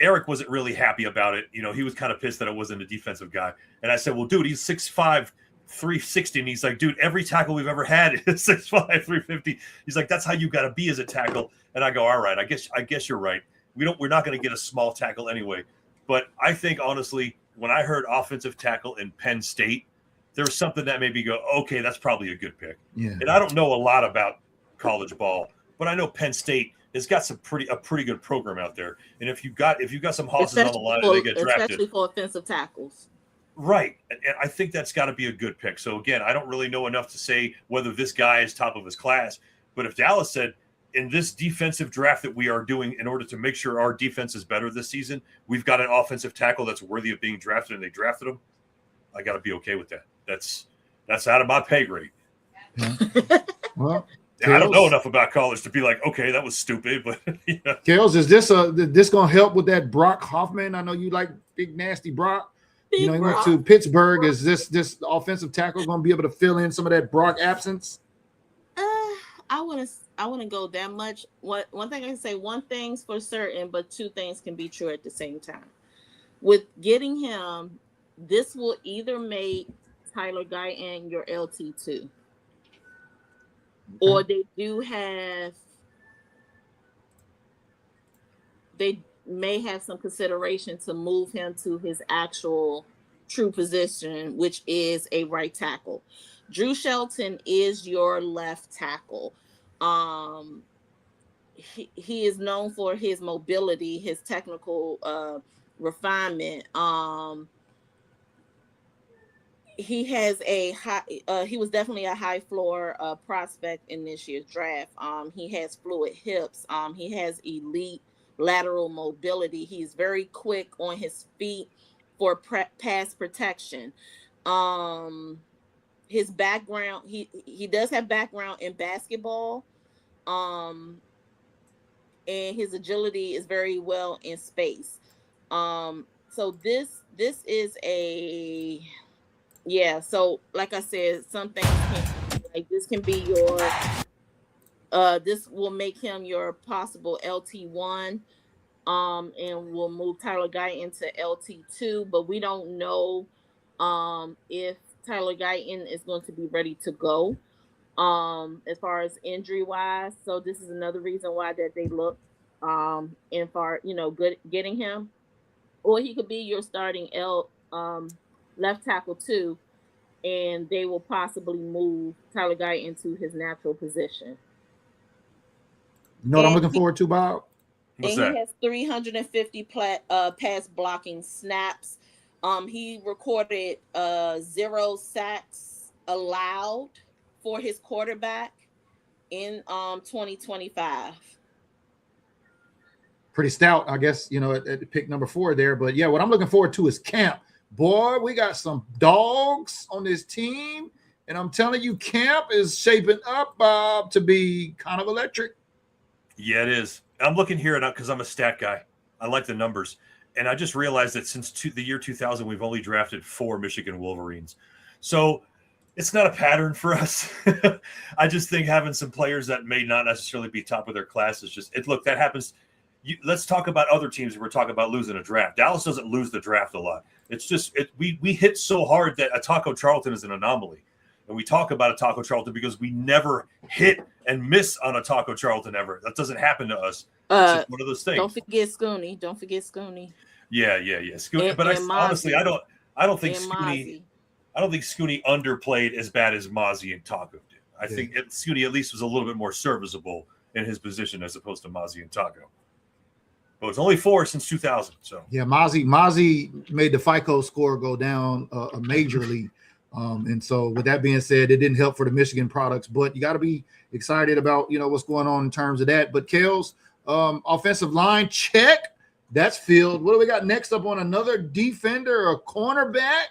F: Eric wasn't really happy about it. He was kind of pissed that it wasn't a defensive guy. And I said, well, dude, he's 6'5", 360. And he's like, dude, every tackle we've ever had is 6'5", 350. He's like, that's how you got to be as a tackle. And I go, all right, I guess you're right. We're not going to get a small tackle anyway. But I think, honestly, when I heard offensive tackle in Penn State, there was something that made me go, okay, that's probably a good pick.
C: Yeah.
F: And I don't know a lot about college ball, but I know Penn State has got a pretty good program out there. And if you got some horses on the line and they get drafted,
G: especially for offensive tackles.
F: Right. And I think that's got to be a good pick. So again, I don't really know enough to say whether this guy is top of his class, but if Dallas said, in this defensive draft that we are doing in order to make sure our defense is better this season, we've got an offensive tackle that's worthy of being drafted, and they drafted him, I got to be okay with that. That's out of my pay grade.
C: Yeah. Well,
F: I don't know enough about college to be like, okay, that was stupid, but
C: Kels, is this going to help with that Brock Hoffman? I know you like big nasty Brock. He went to Pittsburgh. Is this offensive tackle going to be able to fill in some of that Brock absence?
G: I wouldn't go that much. One thing I can say, one thing's for certain, but two things can be true at the same time. With getting him, this will either make Tyler Guyton your LT2, or they may have some consideration to move him to his actual true position, which is a right tackle. Drew Shelton is your left tackle. He is known for his mobility, his technical refinement. He has a high. He was definitely a high floor prospect in this year's draft. He has fluid hips. He has elite lateral mobility. He's very quick on his feet for pass protection. His background, he does have background in basketball. And his agility is very well in space. So this is so like I said, some things this can be your this will make him your possible LT1, and we'll move Tyler Guyton to LT2, but we don't know if Tyler Guyton is going to be ready to go as far as injury wise. So this is another reason why that they look in far, good getting him. Or he could be your starting left tackle too, and they will possibly move Tyler Guyton into his natural position.
C: You know what I'm looking forward to, Bob?
F: What's that?
G: He has 350 pass blocking snaps. He recorded 0 sacks allowed for his quarterback in 2025.
C: Pretty stout, I guess, at pick number 4 there. But yeah, what I'm looking forward to is camp. Boy, we got some dogs on this team, and I'm telling you, camp is shaping up, Bob, to be kind of electric.
F: Yeah, it is. I'm looking here because I'm a stat guy. I like the numbers. And I just realized that since the year 2000, we've only drafted 4 Michigan Wolverines. So it's not a pattern for us. I just think having some players that may not necessarily be top of their class is look, that happens. let's talk about other teams. We're talking about losing a draft. Dallas doesn't lose the draft a lot. It's just we hit so hard that a Taco Charlton is an anomaly. And we talk about a Taco Charlton because we never hit and miss on a Taco Charlton ever. That doesn't happen to us. It's just one of those things.
G: Don't forget Scooney.
F: Yeah. Scooney, but honestly, I don't think Scooney underplayed as bad as Mozzie and Taco did. I think Scooney at least was a little bit more serviceable in his position as opposed to Mozzie and Taco. But it's only 4 since 2000. So
C: yeah, Mozzie made the FICO score go down majorly. And so with that being said, it didn't help for the Michigan products, but you got to be excited about, what's going on in terms of that. But Kels, offensive line, check. That's filled. What do we got next up on another defender or cornerback?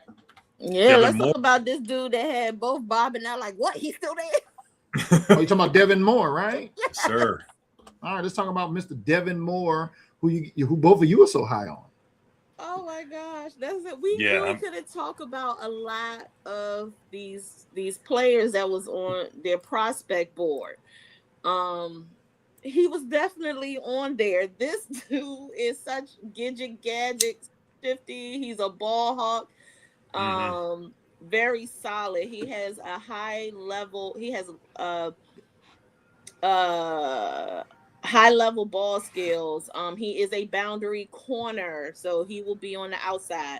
G: Yeah, let's talk about this dude that had both Bob and I like, what? He's still there?
C: Oh, you're talking about Devin Moore, right?
F: Yes, sir.
C: All right, let's talk about Mr. Devin Moore, who both of you are so high on.
G: Oh my gosh, that's it. We really couldn't talk about a lot of these players that was on their prospect board. He was definitely on there. This dude is such gadget shifty. He's a ball hawk. Very solid. He has a high level. He has high level ball skills. He is a boundary corner, so he will be on the outside.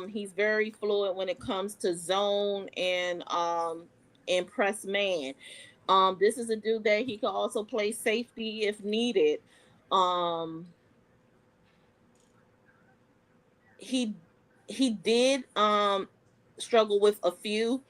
G: He's very fluid when it comes to zone and press man. This is a dude that he could also play safety if needed. He did struggle with a few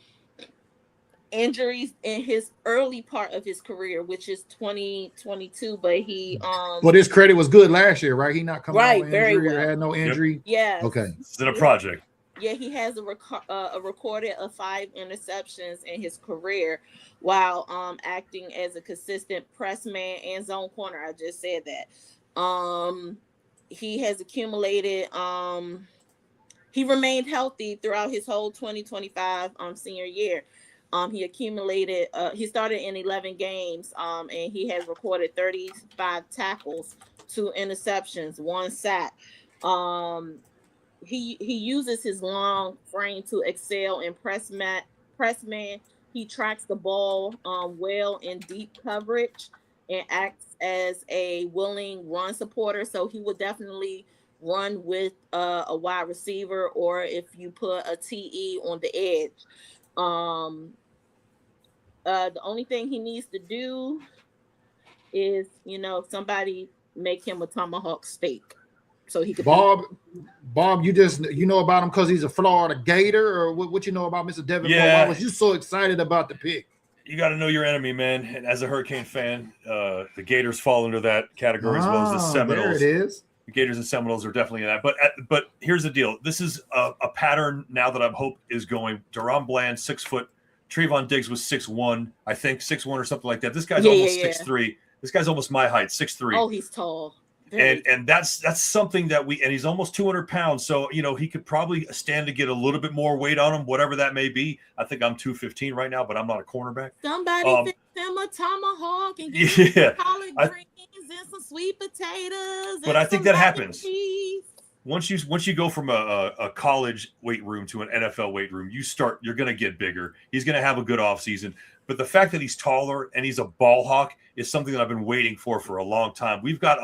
G: injuries in his early part of his career, which is 2022, but he
C: but his credit was good last year, right? He not coming out with
G: very
C: injury
G: well.
C: or had no injury.
G: Yeah.
C: Okay.
F: It's in a project.
G: Yeah, he has a recorded of 5 interceptions in his career while acting as a consistent press man and zone corner. I just said that. He has accumulated he remained healthy throughout his whole 2025 senior year. He accumulated he started in 11 games and he has recorded 35 tackles, 2 interceptions, 1 sack. He uses his long frame to excel in press man. He tracks the ball well in deep coverage and acts as a willing run supporter. So he would definitely run with a wide receiver, or if you put a TE on the edge. The only thing he needs to do is, somebody make him a tomahawk steak. So he could
C: Bob, you know about him because he's a Florida Gator, or what you know about Mr. Devin Moore? Why was you so excited about the pick?
F: You got to know your enemy, man. And as a Hurricane fan, the Gators fall into that category as well as the Seminoles.
C: There it is.
F: The Gators and Seminoles are definitely in that. But here's the deal. This is a pattern now that I hope is going. Deron Bland, 6 foot. Trayvon Diggs was 6'1", I think 6'1" or something like that. This guy's almost 6'3". This guy's almost my height, 6'3".
G: Oh, he's tall.
F: And that's something that and he's almost 200 pounds. So, he could probably stand to get a little bit more weight on him, whatever that may be. I think I'm 215 right now, but I'm not a cornerback.
G: Somebody fix him a tomahawk and get him collard greens and some sweet potatoes.
F: But I think that happens. Once you go from a college weight room to an NFL weight room, you're going to get bigger. He's going to have a good offseason. But the fact that he's taller and he's a ball hawk is something that I've been waiting for a long time. We've got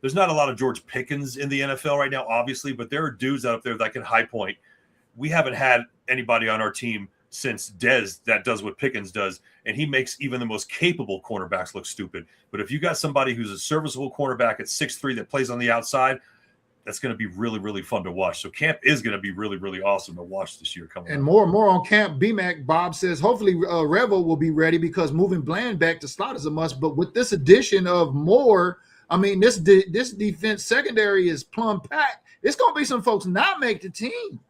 F: there's not a lot of George Pickens in the NFL right now, obviously, but there are dudes out there that can high point. We haven't had anybody on our team since Dez that does what Pickens does, and he makes even the most capable cornerbacks look stupid. But if you got somebody who's a serviceable cornerback at 6'3" that plays on the outside, that's going to be really, really fun to watch. So camp is going to be really, really awesome to watch this year coming up.
C: And more on camp. BMAC, Bob says, hopefully Revo will be ready because moving Bland back to slot is a must. But with this addition of Moore, I mean, this defense secondary is plumb packed. It's going to be some folks not make the team.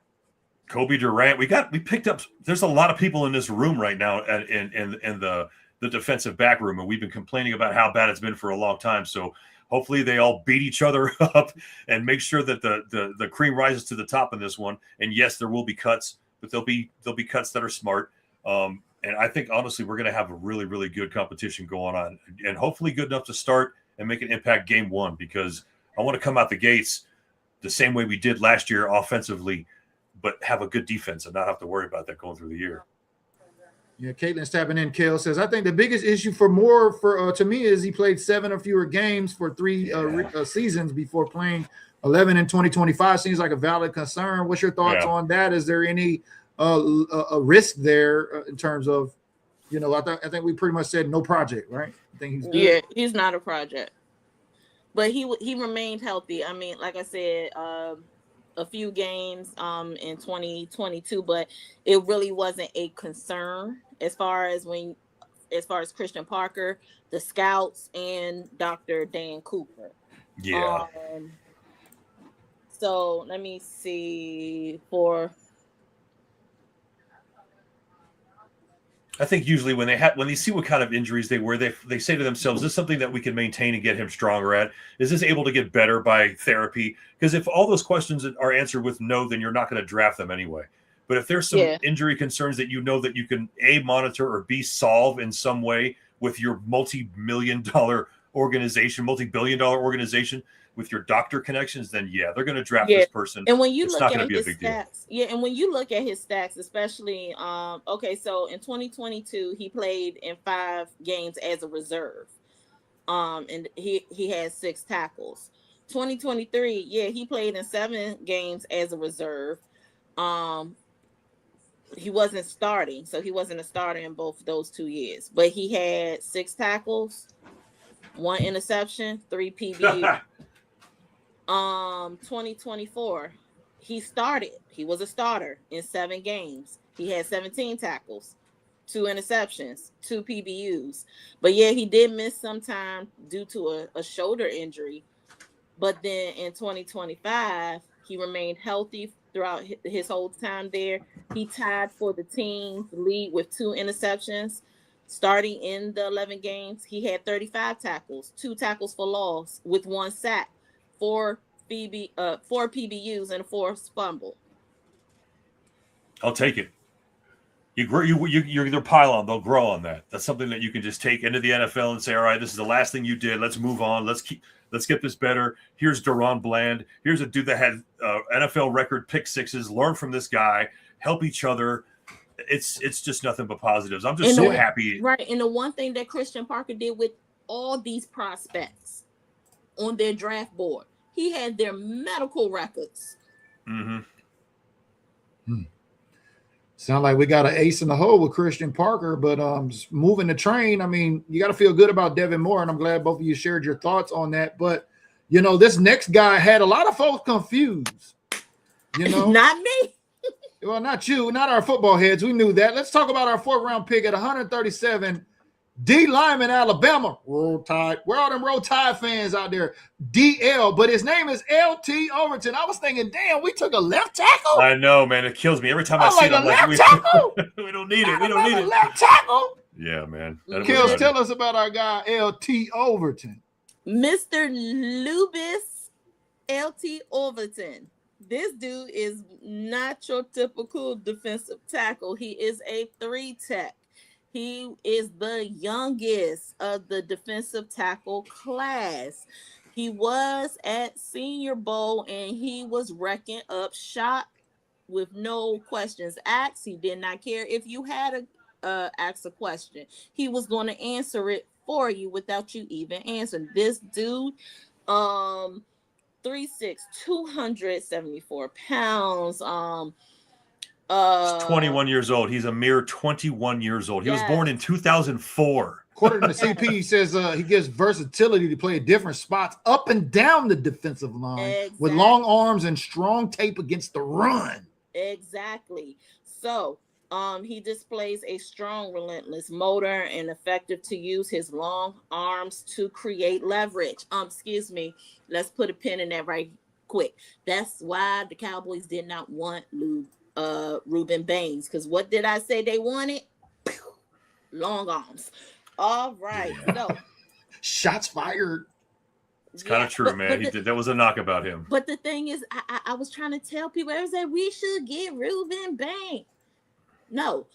F: Kobe Durant, we picked up. There's a lot of people in this room right now in the defensive back room, and we've been complaining about how bad it's been for a long time. So hopefully they all beat each other up and make sure that the cream rises to the top in this one. And yes, there will be cuts, but there'll be cuts that are smart. And I think honestly we're going to have a really, really good competition going on, and hopefully good enough to start and make an impact game one, because I want to come out the gates the same way we did last year offensively, but have a good defense and not have to worry about that going through the year.
C: Yeah, Caitlin's tapping in. Kale says, I think the biggest issue for Moore to me is he played 7 or fewer games for 3 seasons before playing 11 in 2025. Seems like a valid concern. What's your thoughts on that? Is there any a risk there in terms of, I think we pretty much said no project, right? I think he's good.
G: Yeah, he's not a project, but he remained healthy. I mean, like I said, a few games in 2022, but it really wasn't a concern as far as Christian Parker, the scouts, and Dr. Dan Cooper.
F: Yeah.
G: So let me see
F: I think usually when they see what kind of injuries they were, they say to themselves, is this something that we can maintain and get him stronger at? Is this able to get better by therapy? Because if all those questions are answered with no, then you're not going to draft them anyway. But if there's some injury concerns that that you can A, monitor, or B, solve in some way with your multi-billion-dollar organization, with your doctor connections, then they're going to draft this person.
G: And when you
F: it's
G: look
F: not
G: at
F: going to be
G: his
F: a big deal.
G: stats, and when you look at his stats, especially, so in 2022 he played in 5 games as a reserve, and he had 6 tackles. 2023, he played in 7 games as a reserve. He wasn't starting, so he wasn't a starter in both of those 2 years, but he had 6 tackles, 1 interception, 3 PBU. 2024, he was a starter in 7 games. He had 17 tackles, 2 interceptions, 2 PBUs. But he did miss some time due to a shoulder injury. But then in 2025, he remained healthy throughout his whole time there. He tied for the team's lead with 2 interceptions. Starting in the 11 games, he had 35 tackles, 2 tackles for loss with 1 sack, 4 PBUs, and a 4th fumble.
F: I'll take it. You're either pile on, they'll grow on that. That's something that you can just take into the NFL and say, all right, this is the last thing you did. Let's move on. Let's get this better. Here's Deron Bland. Here's a dude that had NFL record pick sixes. Learn from this guy. Help each other. It's just nothing but positives. I'm just so happy.
G: Right. And the one thing that Christian Parker did with all these prospects on their draft board, he had their medical records.
F: Mm-hmm.
C: Sound like we got an ace in the hole with Christian Parker, but moving the train, I mean, you got to feel good about Devin Moore, and I'm glad both of you shared your thoughts on that. But, this next guy had a lot of folks confused.
G: Not me.
C: Well, not you, not our football heads. We knew that. Let's talk about our 4th-round pick at 137, D. Lyman, Alabama. Roll Tide. Where are them Roll Tide fans out there? DL, but his name is LT Overton. I was thinking, damn, we took a left tackle?
F: I know, man. It kills me every time I see it. I'm like, we don't need it. We don't need it.
C: Left tackle?
F: Yeah, man.
C: Kills, tell us about our guy, LT Overton.
G: Mr. Lubis LT Overton. This dude is not your typical defensive tackle. He is a 3-tech. He is the youngest of the defensive tackle class. He was at Senior Bowl, and he was wrecking up shop with no questions asked. He did not care if you had ask a question. He was going to answer it for you without you even answering. This dude, 3'6", 274 pounds.
F: He's 21 years old. He's a mere 21 years old. He was born in 2004.
C: According to CP, he says he gives versatility to play at different spots up and down the defensive line with long arms and strong tape against the run.
G: Exactly. So he displays a strong, relentless motor and effective to use his long arms to create leverage. Let's put a pin in that right quick. That's why the Cowboys did not want Ruben Baines, because what did I say they wanted? Long arms. All right. So
C: shots fired.
F: It's kind of true, man. That was a knock about him.
G: But the thing is, I was trying to tell people, I was like, we should get Ruben Baines. No.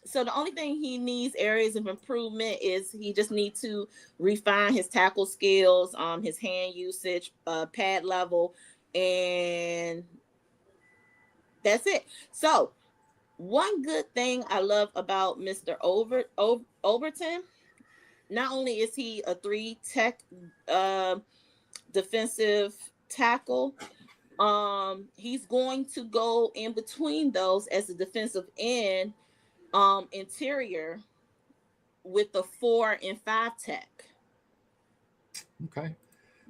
G: So the only thing he needs areas of improvement is he just needs to refine his tackle skills, his hand usage, pad level, and that's it. So one good thing I love about Mr. Overton, not only is he a 3-tech defensive tackle, he's going to go in between those as a defensive end, interior with the 4 and 5 tech.
C: Okay.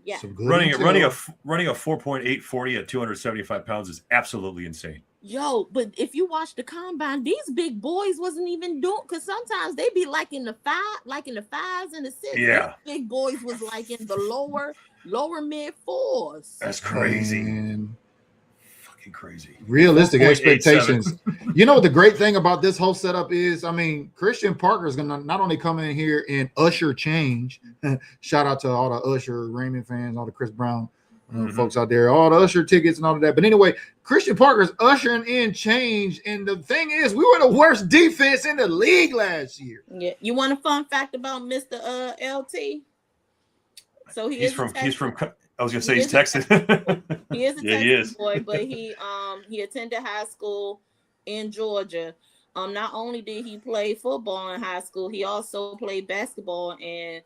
G: Yeah.
F: Running a 4.8 40 at 275 pounds is absolutely insane.
G: Yo, but if you watch the combine, these big boys wasn't even doing, because sometimes they be like in the 5s and the 6.
F: Yeah.
G: These big boys was like in the lower mid 4s.
F: That's crazy.
C: Man.
F: Fucking crazy.
C: Realistic expectations. You know what the great thing about this whole setup is? I mean, Christian Parker is going to not only come in here and usher change. Shout out to all the Usher Raymond fans, all the Chris Brown folks out there, all the Usher tickets and all of that. But anyway, Christian Parker's ushering in change. And the thing is, we were the worst defense in the league last year.
G: Yeah. You want a fun fact about Mr. LT? So he's from
F: I was gonna say he's Texan.
G: He is a Texas boy, but he attended high school in Georgia. Not only did he play football in high school, he also played basketball in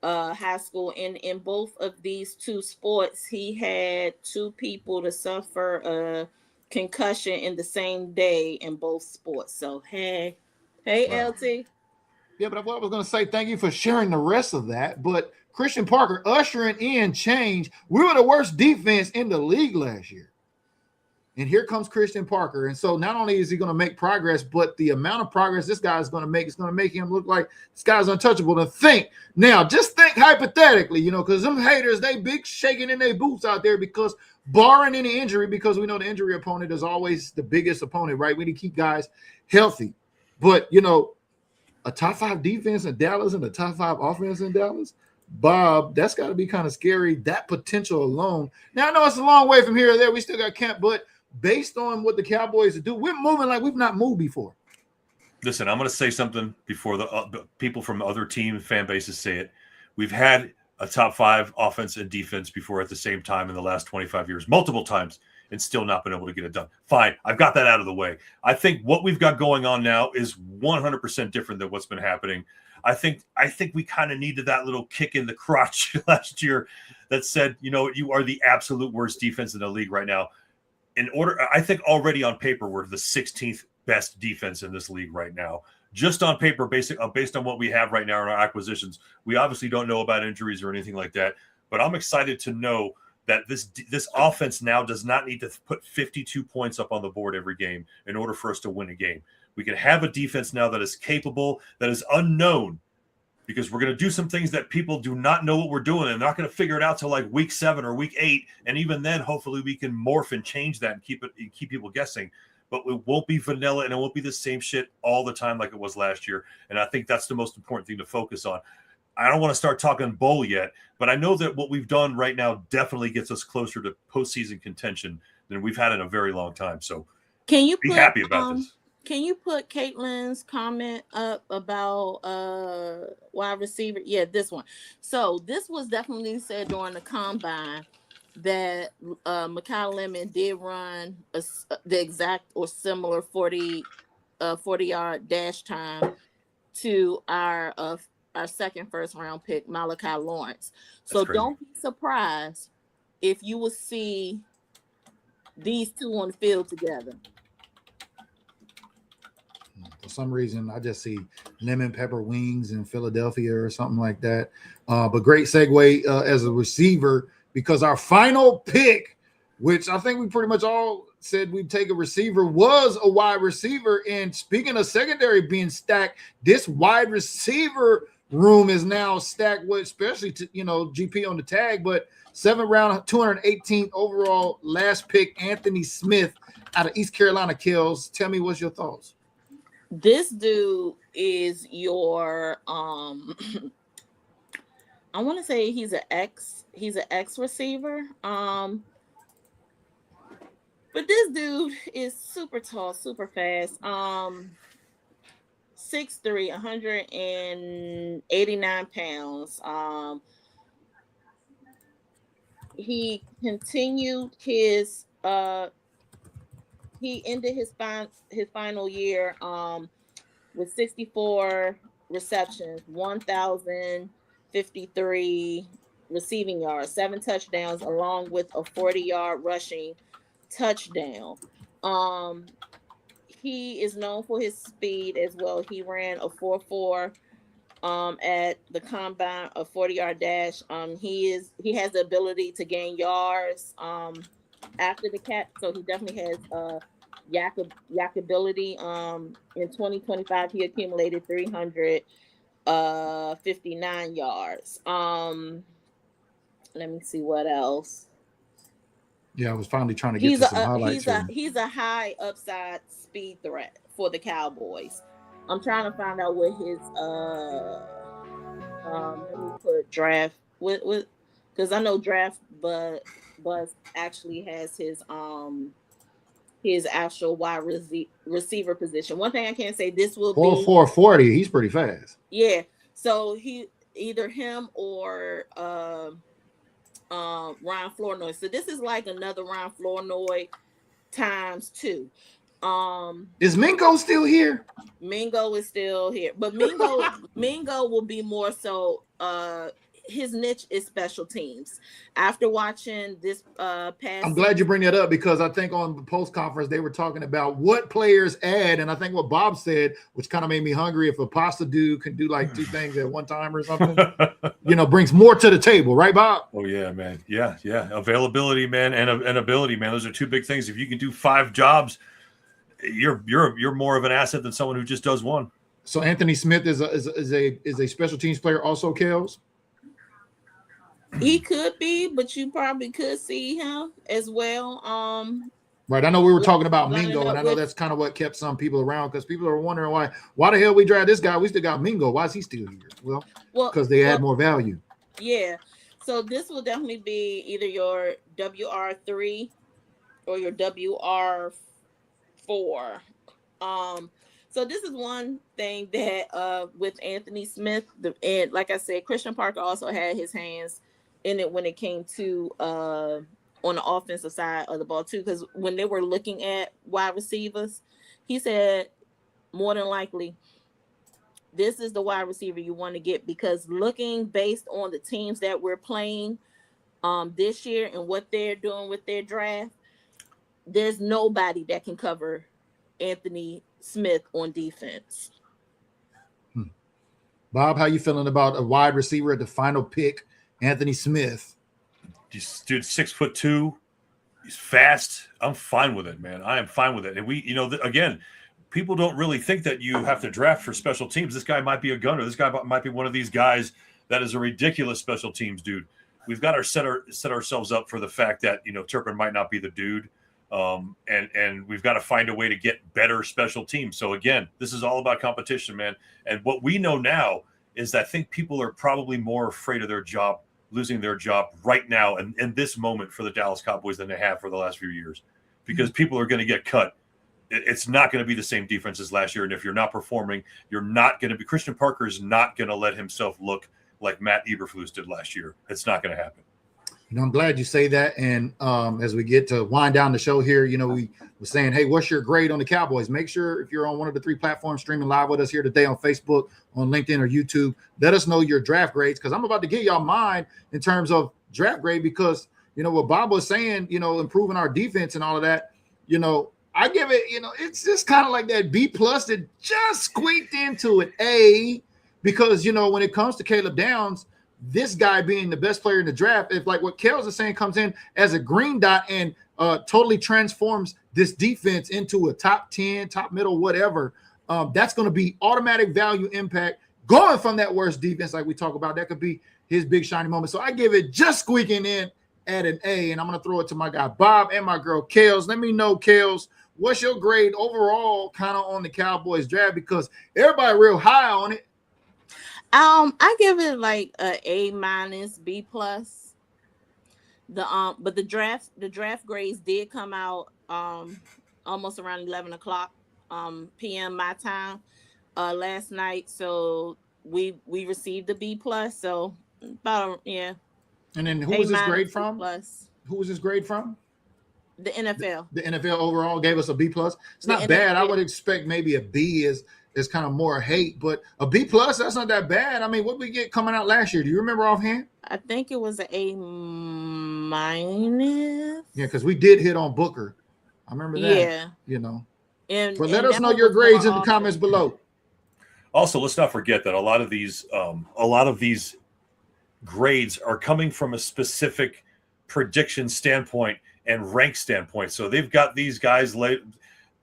G: high school. And in both of these two sports, he had 2 people to suffer a concussion in the same day in both sports. So hey, wow. LT.
C: Yeah, but what I was going to say, thank you for sharing the rest of that. But Christian Parker ushering in change. We were the worst defense in the league last year. And here comes Christian Parker. And so not only is he going to make progress, but the amount of progress this guy is going to make is going to make him look like this guy's untouchable. To think now, just think hypothetically, because them haters, they big shaking in their boots out there because barring any injury, because we know the injury opponent is always the biggest opponent, right? We need to keep guys healthy. But, a top 5 defense in Dallas and a top 5 offense in Dallas, Bob, that's got to be kind of scary, that potential alone. Now, I know it's a long way from here to there. We still got camp, but based on what the Cowboys do, we're moving like we've not moved before.
F: Listen, I'm going to say something before the people from other team fan bases say it. We've had a top 5 offense and defense before at the same time in the last 25 years, multiple times, and still not been able to get it done. Fine, I've got that out of the way. I think what we've got going on now is 100% different than what's been happening. I think we kind of needed that little kick in the crotch last year that said, you are the absolute worst defense in the league right now. I think already on paper, we're the 16th best defense in this league right now. Just on paper, based on what we have right now in our acquisitions. We obviously don't know about injuries or anything like that, but I'm excited to know that this offense now does not need to put 52 points up on the board every game in order for us to win a game. We can have a defense now that is capable, that is unknown, because we're going to do some things that people do not know what we're doing. And they're not going to figure it out till like week 7 or week 8. And even then, hopefully we can morph and change that and keep people guessing. But it won't be vanilla and it won't be the same shit all the time like it was last year. And I think that's the most important thing to focus on. I don't want to start talking bowl yet, but I know that what we've done right now definitely gets us closer to postseason contention than we've had in a very long time. So
G: can you
F: be happy about this?
G: Can you put Caitlin's comment up about wide receiver? Yeah, this one. So this was definitely said during the combine that Mekhi Lemon did run the exact or similar 40-yard dash time to our second first round pick, Malachi Lawrence. So don't be surprised if you will see these two on the field together.
C: For some reason, I just see lemon pepper wings in Philadelphia or something like that. But great segue as a receiver, because our final pick, which I think we pretty much all said we'd take a receiver, was a wide receiver. And speaking of secondary being stacked, this wide receiver room is now stacked with, especially to, GP on the tag, but 7th round, 218th overall, last pick, Anthony Smith out of East Carolina. Kells, tell me what's your thoughts.
G: This dude is your I want to say he's an ex receiver. But this dude is super tall, super fast. 6'3", 189 pounds. He continued his he ended his final year with 64 receptions, 1,053 receiving yards, 7 touchdowns, along with a 40-yard rushing touchdown. He is known for his speed as well. He ran a 4.4 at the combine, a 40-yard dash. He has the ability to gain yards after the catch, so he definitely has yak ability. In 2025 he accumulated 359 yards. Let me see what else.
C: Yeah, I was finally trying to get to some highlights.
G: He's a high upside speed threat for the Cowboys. I'm trying to find out what his let me put draft with because I know draft Buzz actually has his actual wide receiver position. One thing I can say, this will be
C: 4.40. He's pretty fast.
G: Yeah. So he either him or Ryan Flournoy. So this is like another Ryan Flournoy times 2.
C: Is Mingo still here?
G: Mingo is still here, but Mingo will be more so. His niche is special teams. After watching this past,
C: I'm glad you bring that up because I think on the post conference they were talking about what players add, and I think what Bob said, which kind of made me hungry. If a pasta dude can do like 2 things at one time or something, brings more to the table, right, Bob?
F: Oh yeah, man. Yeah. Availability, man, and ability, man. Those are 2 big things. If you can do 5 jobs, you're more of an asset than someone who just does 1.
C: So Anthony Smith is a special teams player, also, Kels.
G: He could be, but you probably could see him as well.
C: Right. I know we were talking about Mingo, and I know that's kind of what kept some people around because people are wondering why the hell we draft this guy. We still got Mingo. Why is he still here? Well, because they add more value.
G: Yeah. So this will definitely be either your WR3 or your WR4. So this is one thing that with Anthony Smith, and like I said, Christian Parker also had his hands in it when it came to on the offensive side of the ball too, because when they were looking at wide receivers, he said more than likely this is the wide receiver you want to get, because looking based on the teams that we're playing this year and what they're doing with their draft, there's nobody that can cover Anthony Smith on defense.
C: Bob, how you feeling about a wide receiver at the final pick, Anthony Smith?
F: Dude, 6'2", he's fast. I'm fine with it, man. I am fine with it. And we, again, people don't really think that you have to draft for special teams. This guy might be a gunner. This guy might be one of these guys that is a ridiculous special teams dude. We've got to set ourselves up for the fact that Turpin might not be the dude. And we've got to find a way to get better special teams. So again, this is all about competition, man. And what we know now is that I think people are probably more afraid of losing their job right now and in this moment for the Dallas Cowboys than they have for the last few years, because people are going to get cut. It's not going to be the same defense as last year. And if you're not performing, you're not going to be. Christian Parker is not going to let himself look like Matt Eberflus did last year. It's not going to happen.
C: I'm glad you say that. And as we get to wind down the show here, we were saying, hey, what's your grade on the Cowboys? Make sure if you're on one of the 3 platforms streaming live with us here today on Facebook, on LinkedIn, or YouTube, let us know your draft grades, because I'm about to get y'all mine in terms of draft grade, because, what Bob was saying, improving our defense and all of that, I give it, it's just kind of like that B+ that just squeaked into an A, because, when it comes to Caleb Downs, this guy being the best player in the draft, if like what Kels is saying, comes in as a green dot and totally transforms this defense into a top 10, top middle, whatever, that's going to be automatic value impact going from that worst defense like we talk about. That could be his big shiny moment. So I give it just squeaking in at an A, and I'm going to throw it to my guy Bob and my girl Kels. Let me know, Kels, what's your grade overall kind of on the Cowboys draft, because everybody real high on it.
G: I give it like a A-, B+. But the draft grades did come out almost around 11 o'clock p.m. my time. last night, so we received a B+. So about
C: And then who was this grade from?
G: Plus.
C: Who was this grade from?
G: The NFL.
C: The NFL overall gave us a B+. It's not bad. I would expect maybe a B is kind of more hate, but a B+, that's not that bad. I mean, what did we get coming out last year? Do you remember offhand?
G: I think it was an A-.
C: Yeah, because we did hit on Booker. I remember that.
G: Yeah.
C: You know.
G: But
C: let us know your grades in the comments below.
F: Also, let's not forget that a lot of these grades are coming from a specific prediction standpoint and rank standpoint. So they've got these guys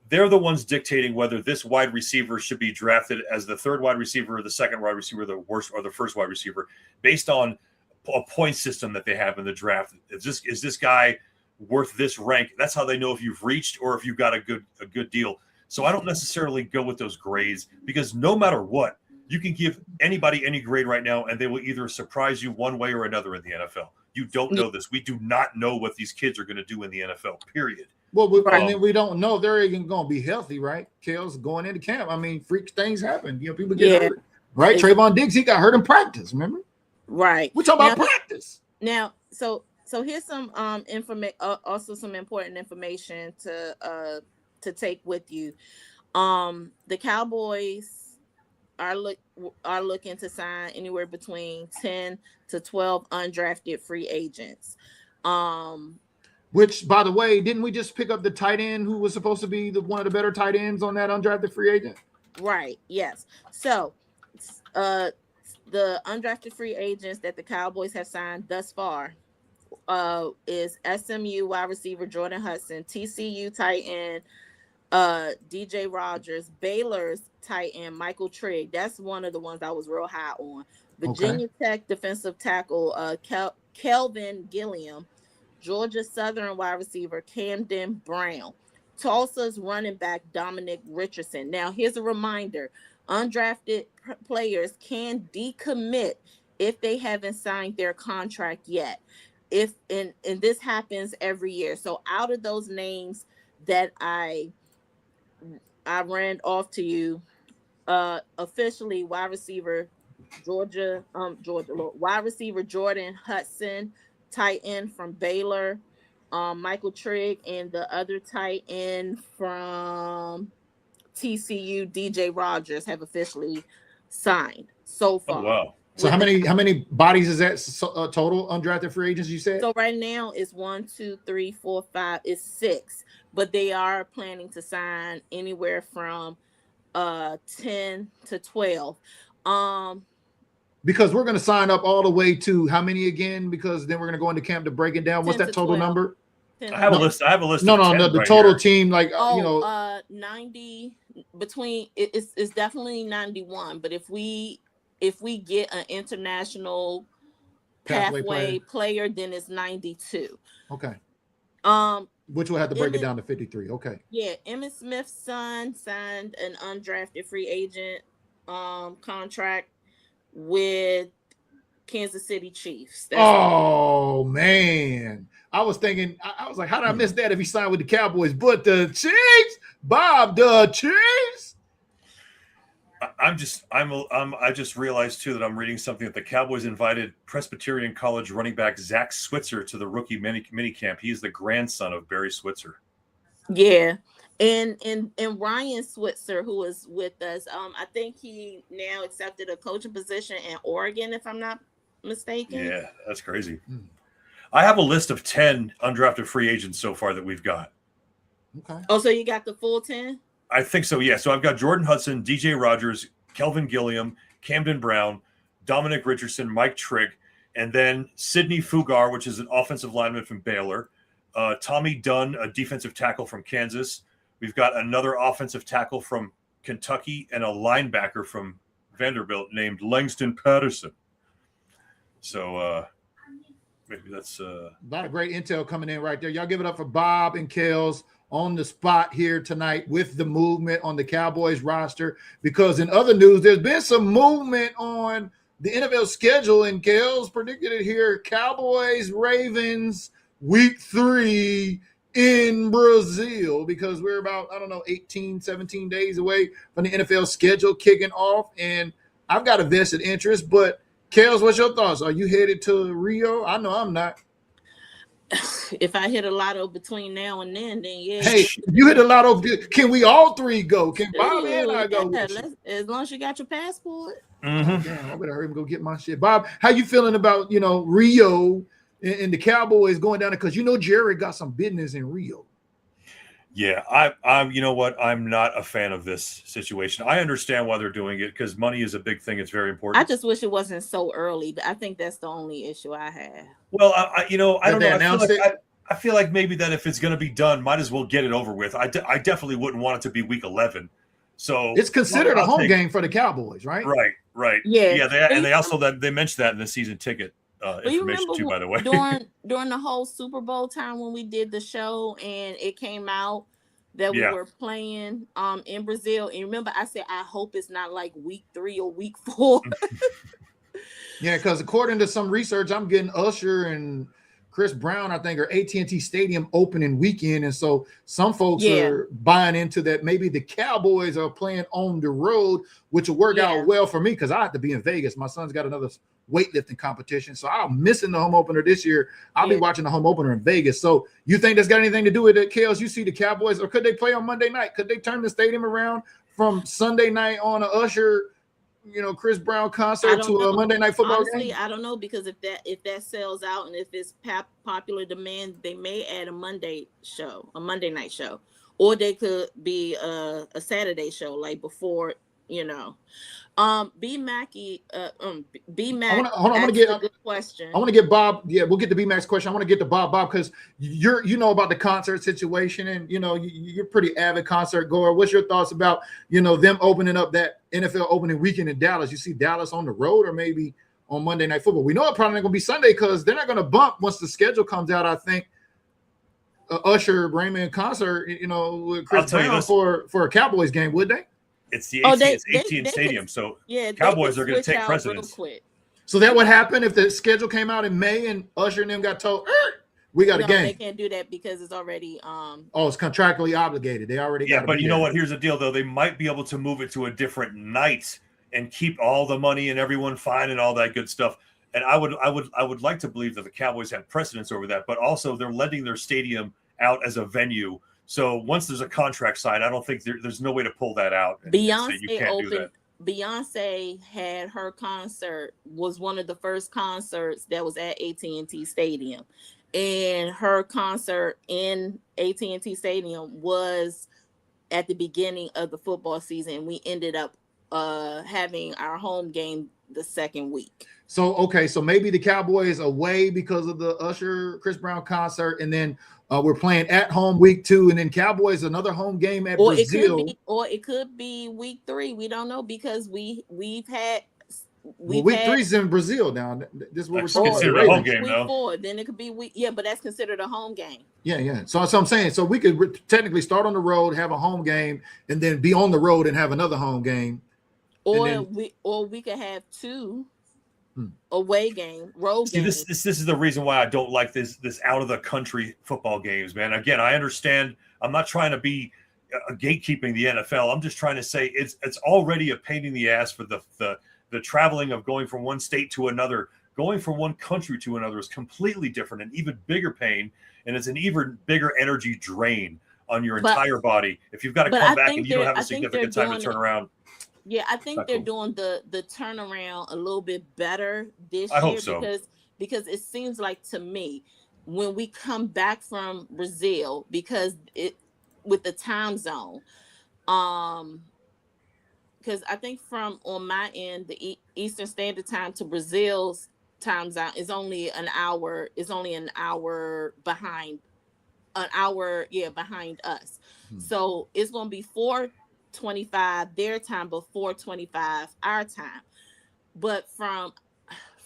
F: they're the ones dictating whether this wide receiver should be drafted as the third wide receiver or the second wide receiver, the worst or the first wide receiver, based on a point system that they have in the draft. Is this guy worth this rank? That's how they know if you've reached or if you've got a good deal. So I don't necessarily go with those grades, because no matter what, you can give anybody any grade right now and they will either surprise you one way or another in the NFL. You don't know this. We do not know what these kids are going to do in the NFL, period.
C: Well, and then we don't know if they're even going to be healthy, right? Kale's going into camp. I mean, freak things happen. You know, people get hurt, right? Trayvon Diggs, he got hurt in practice, remember?
G: Right.
C: We're talking about practice.
G: Now, so here's some information, also some important information to take with you. The Cowboys are looking to sign anywhere between 10 to 12 undrafted free agents.
C: Which, by the way, didn't we just pick up the tight end who was supposed to be one of the better tight ends on that undrafted free agent?
G: Right. Yes. So, the undrafted free agents that the Cowboys have signed thus far is SMU wide receiver Jordan Hudson, TCU tight end DJ Rogers, Baylor's tight end Michael Trigg. That's one of the ones I was real high on. Virginia Tech defensive tackle Kelvin Gilliam, Georgia Southern wide receiver Camden Brown, Tulsa's running back Dominic Richardson. Now, here's a reminder: undrafted players can decommit if they haven't signed their contract yet. And this happens every year. So out of those names that I ran off to you, officially wide receiver wide receiver Jordan Hudson, tight end from Baylor, Michael Trigg, and the other tight end from TCU, DJ Rogers, have officially signed so far.
F: Oh, wow.
C: So how many bodies is that total undrafted free agents you said?
G: So right now it's 1, 2, 3, 4, 5. It's 6, but they are planning to sign anywhere from 10 to 12.
C: Because we're going to sign up all the way to how many again? Because then we're going to go into camp to break it down. What's that total
G: 12.
C: number?
F: I have a list.
C: No, the total team, like
G: 90 between. It's definitely 91. But if we get an international pathway player, then it's 92.
C: Okay. Which will have to break it down to 53. Okay.
G: Yeah, Emmitt Smith's son signed an undrafted free agent contract with Kansas City Chiefs.
C: Oh man, I was thinking, I was like, how did I miss that if he signed with the Cowboys? But the Chiefs, Bob, the Chiefs.
F: I just realized too that I'm reading something that the Cowboys invited Presbyterian College running back Zach Switzer to the rookie mini camp. He's the grandson of Barry Switzer.
G: Yeah. And Ryan Switzer, who is with us, I think he now accepted a coaching position in Oregon, if I'm not mistaken.
F: Yeah, that's crazy. I have a list of 10 undrafted free agents so far that we've got.
C: Okay.
G: Oh, so you got the full 10?
F: I think so, yeah. So I've got Jordan Hudson, DJ Rogers, Kelvin Gilliam, Camden Brown, Dominic Richardson, Mike Trigg, and then Sidney Fugar, which is an offensive lineman from Baylor, Tommy Dunn, a defensive tackle from Kansas. We've got another offensive tackle from Kentucky and a linebacker from Vanderbilt named Langston Patterson. So maybe that's a
C: lot of great intel coming in right there. Y'all give it up for Bob and Kels on the spot here tonight with the movement on the Cowboys roster, because in other news, there's been some movement on the NFL schedule, and Kels predicted it here. Cowboys, Ravens, week 3. in Brazil because we're about, I don't know, 18, 17 days away from the NFL schedule kicking off. And I've got a vested interest, but Kels, what's your thoughts? Are you headed to Rio? I know I'm not.
G: If I hit a lotto between now and then yeah.
C: Hey, you hit a lotto. Can we all three go? Can Bob and I go?
G: As long as you got your passport.
C: Mm-hmm. Damn, I better hurry and go get my shit. Bob, how you feeling about, Rio and the Cowboys going down there? Because Jared got some business in Rio.
F: Yeah, I'm. You know what? I'm not a fan of this situation. I understand why they're doing it because money is a big thing. It's very important.
G: I just wish it wasn't so early. I think that's the only issue I have.
F: Well, I don't know. I feel like maybe that if it's going to be done, might as well get it over with. I definitely wouldn't want it to be week 11. So
C: it's considered a home game for the Cowboys, right?
F: Right.
G: Yeah.
F: They also they mentioned that in the season ticket information too, by the way.
G: during the whole Super Bowl time when we did the show and it came out that we were playing in Brazil. And remember, I said I hope it's not like week 3 or week 4.
C: Yeah, because according to some research, I'm getting Usher and Chris Brown, I think, are AT&T Stadium opening weekend. And so some folks are buying into that. Maybe the Cowboys are playing on the road, which will work out well for me because I have to be in Vegas. My son's got another weightlifting competition. So I'm missing the home opener this year. I'll be watching the home opener in Vegas. So you think that's got anything to do with it, Kels? You see the Cowboys, or could they play on Monday night? Could they turn the stadium around from Sunday night on a Usher, Chris Brown concert to a Monday night football game?
G: I don't know, because if that sells out and if it's popular demand, they may add a Monday night show, or they could be a Saturday show like before, B Mackey. B Mac.
C: Hold on. I want to get a
G: good question.
C: I want to get Bob. Yeah, we'll get to B Mac's question. I want to get to Bob, because you know about the concert situation, and you're pretty avid concert goer. What's your thoughts about them opening up that NFL opening weekend in Dallas? You see Dallas on the road or maybe on Monday Night Football? We know it probably not going to be Sunday because they're not going to bump once the schedule comes out. I think Usher Raymond concert, with Chris Brown for a Cowboys game, would they?
F: It's the AT&T Stadium, so Cowboys are going to take precedence.
C: So that would happen if the schedule came out in May and Usher and them got told, we got a game.
G: They can't do that because it's already
C: it's contractually obligated. They already got.
F: But you know what? Here's the deal, though. They might be able to move it to a different night and keep all the money and everyone fine and all that good stuff. And I would like to believe that the Cowboys have precedence over that, but also they're letting their stadium out as a venue. So once there's a contract signed, I don't think there's no way to pull that out.
G: Beyonce had her concert, was one of the first concerts that was at AT&T Stadium, and her concert in AT&T Stadium was at the beginning of the football season. We ended up having our home game the second week.
C: So maybe the Cowboys away because of the Usher Chris Brown concert, and then we're playing at home week 2, and then Cowboys another home game at Brazil.
G: It could be week 3. We don't know because we've had
C: week 3 is in Brazil now. This is what
F: that's
C: we're
F: considered a home game,
G: week
F: though.
G: 4, then it could be week. Yeah, but that's considered a home game.
C: Yeah. So I'm saying, so we could technically start on the road, have a home game, and then be on the road and have another home game.
G: Or we could have 2 away road games.
F: This is the reason why I don't like this out of the country football games, man. Again, I understand. I'm not trying to be gatekeeping the NFL. I'm just trying to say it's already a pain in the ass for the traveling of going from one state to another. Going from one country to another is completely different, and even bigger pain, and it's an even bigger energy drain on your entire body if you've got to come back and you don't have a significant time to turn around.
G: Yeah, I think they're doing the turnaround a little bit better this year.
F: I hope so.
G: Because it seems like to me when we come back from Brazil, because with the time zone, because I think from on my end, the Eastern Standard Time to Brazil's time zone is only an hour. Is only an hour behind. Behind us. So it's going to be 4:25 their time, but 4:25 our time. But from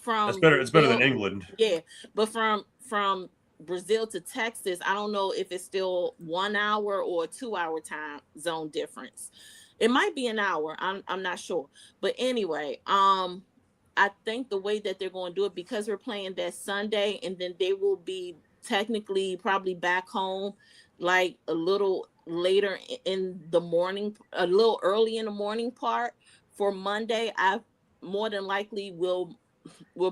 F: that's better. It's better than England.
G: Yeah, but from Brazil to Texas, I don't know if it's still 1 hour or a 2-hour time zone difference. It might be an hour. I'm not sure. But anyway, I think the way that they're going to do it, because we're playing that Sunday, and then they will be technically probably back home like a little later in the morning, a little early in the morning part for Monday. I more than likely will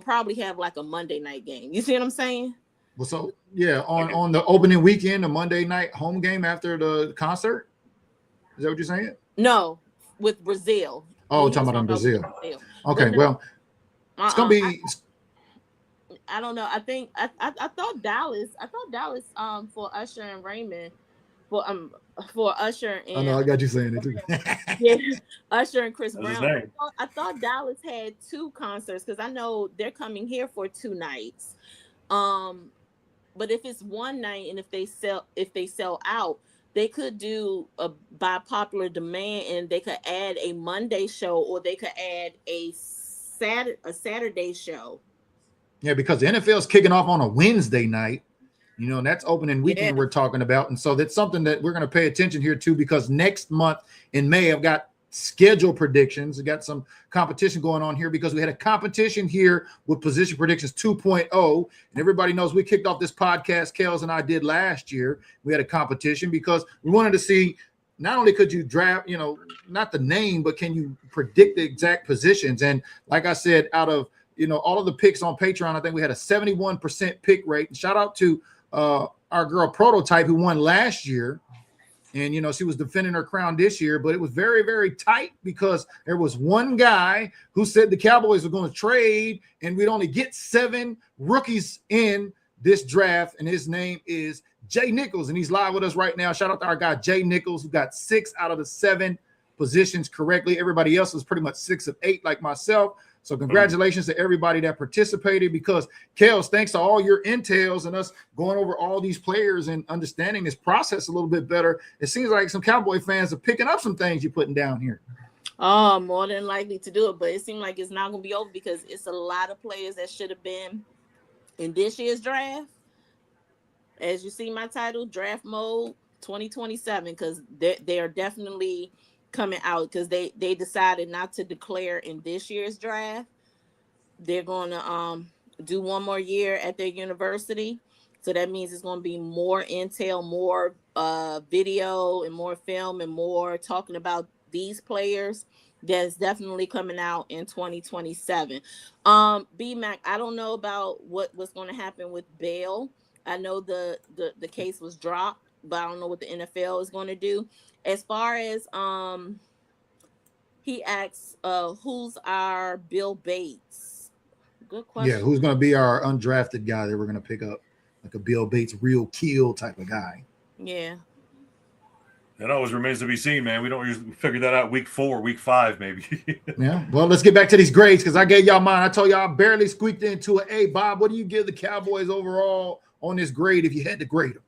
G: probably have like a Monday night game. You see what I'm saying?
C: Well, so yeah, on the opening weekend, a Monday night home game after the concert. Is that what you're saying?
G: No, with Brazil.
C: Oh, talking about in Brazil. Okay, no, well, it's gonna be.
G: I don't know. I think I thought Dallas. I thought Dallas for Usher and Raymond for Usher and.
C: I know I got you saying it too.
G: Yeah, Usher and Chris Brown. I thought Dallas had 2 concerts because I know they're coming here for 2 nights. But if it's one night and if they sell out, they could do by popular demand, and they could add a Monday show, or they could add a Saturday show.
C: Yeah, because the NFL is kicking off on a Wednesday night, you know, and that's opening weekend we're talking about. And so that's something that we're going to pay attention here to, because next month in May, I've got schedule predictions. We got some competition going on here because we had a competition here with Position Predictions 2.0. And everybody knows we kicked off this podcast, Kels and I did last year. We had a competition because we wanted to see, not only could you draft, you know, not the name, but can you predict the exact positions? And like I said, out of, you know, all of the picks on Patreon, I think we had a 71% pick rate. And shout out to our girl Prototype, who won last year. And, you know, she was defending her crown this year, but it was very, very tight because there was one guy who said the Cowboys were going to trade and we'd only get 7 rookies in this draft. And his name is Jay Nichols, and he's live with us right now. Shout out to our guy, Jay Nichols, who got 6 out of the 7 positions correctly. Everybody else was pretty much 6 of 8 like myself. So congratulations to everybody that participated, because Kels, thanks to all your intels and us going over all these players and understanding this process a little bit better, it seems like some Cowboy fans are picking up some things you're putting down here.
G: Oh, more than likely to do it, but it seems like it's not going to be over because it's a lot of players that should have been in this year's draft. As you see my title, Draft Mode 2027, because they are definitely coming out because they decided not to declare in this year's draft. They're going to do one more year at their university, so that means it's going to be more intel, more video, and more film, and more talking about these players. That's definitely coming out in 2027. B-Mac, I don't know about what's going to happen with bail. I know the case was dropped, but I don't know what the NFL is going to do. As far as he asks, who's our Bill Bates? Good question.
C: Yeah, who's going to be our undrafted guy that we're going to pick up, like a Bill Bates real kill type of guy?
G: Yeah.
F: That always remains to be seen, man. We don't usually figure that out week 4, week 5, maybe.
C: Yeah. Well, let's get back to these grades, because I gave y'all mine. I told y'all I barely squeaked into an A. Bob, what do you give the Cowboys overall on this grade if you had to grade them?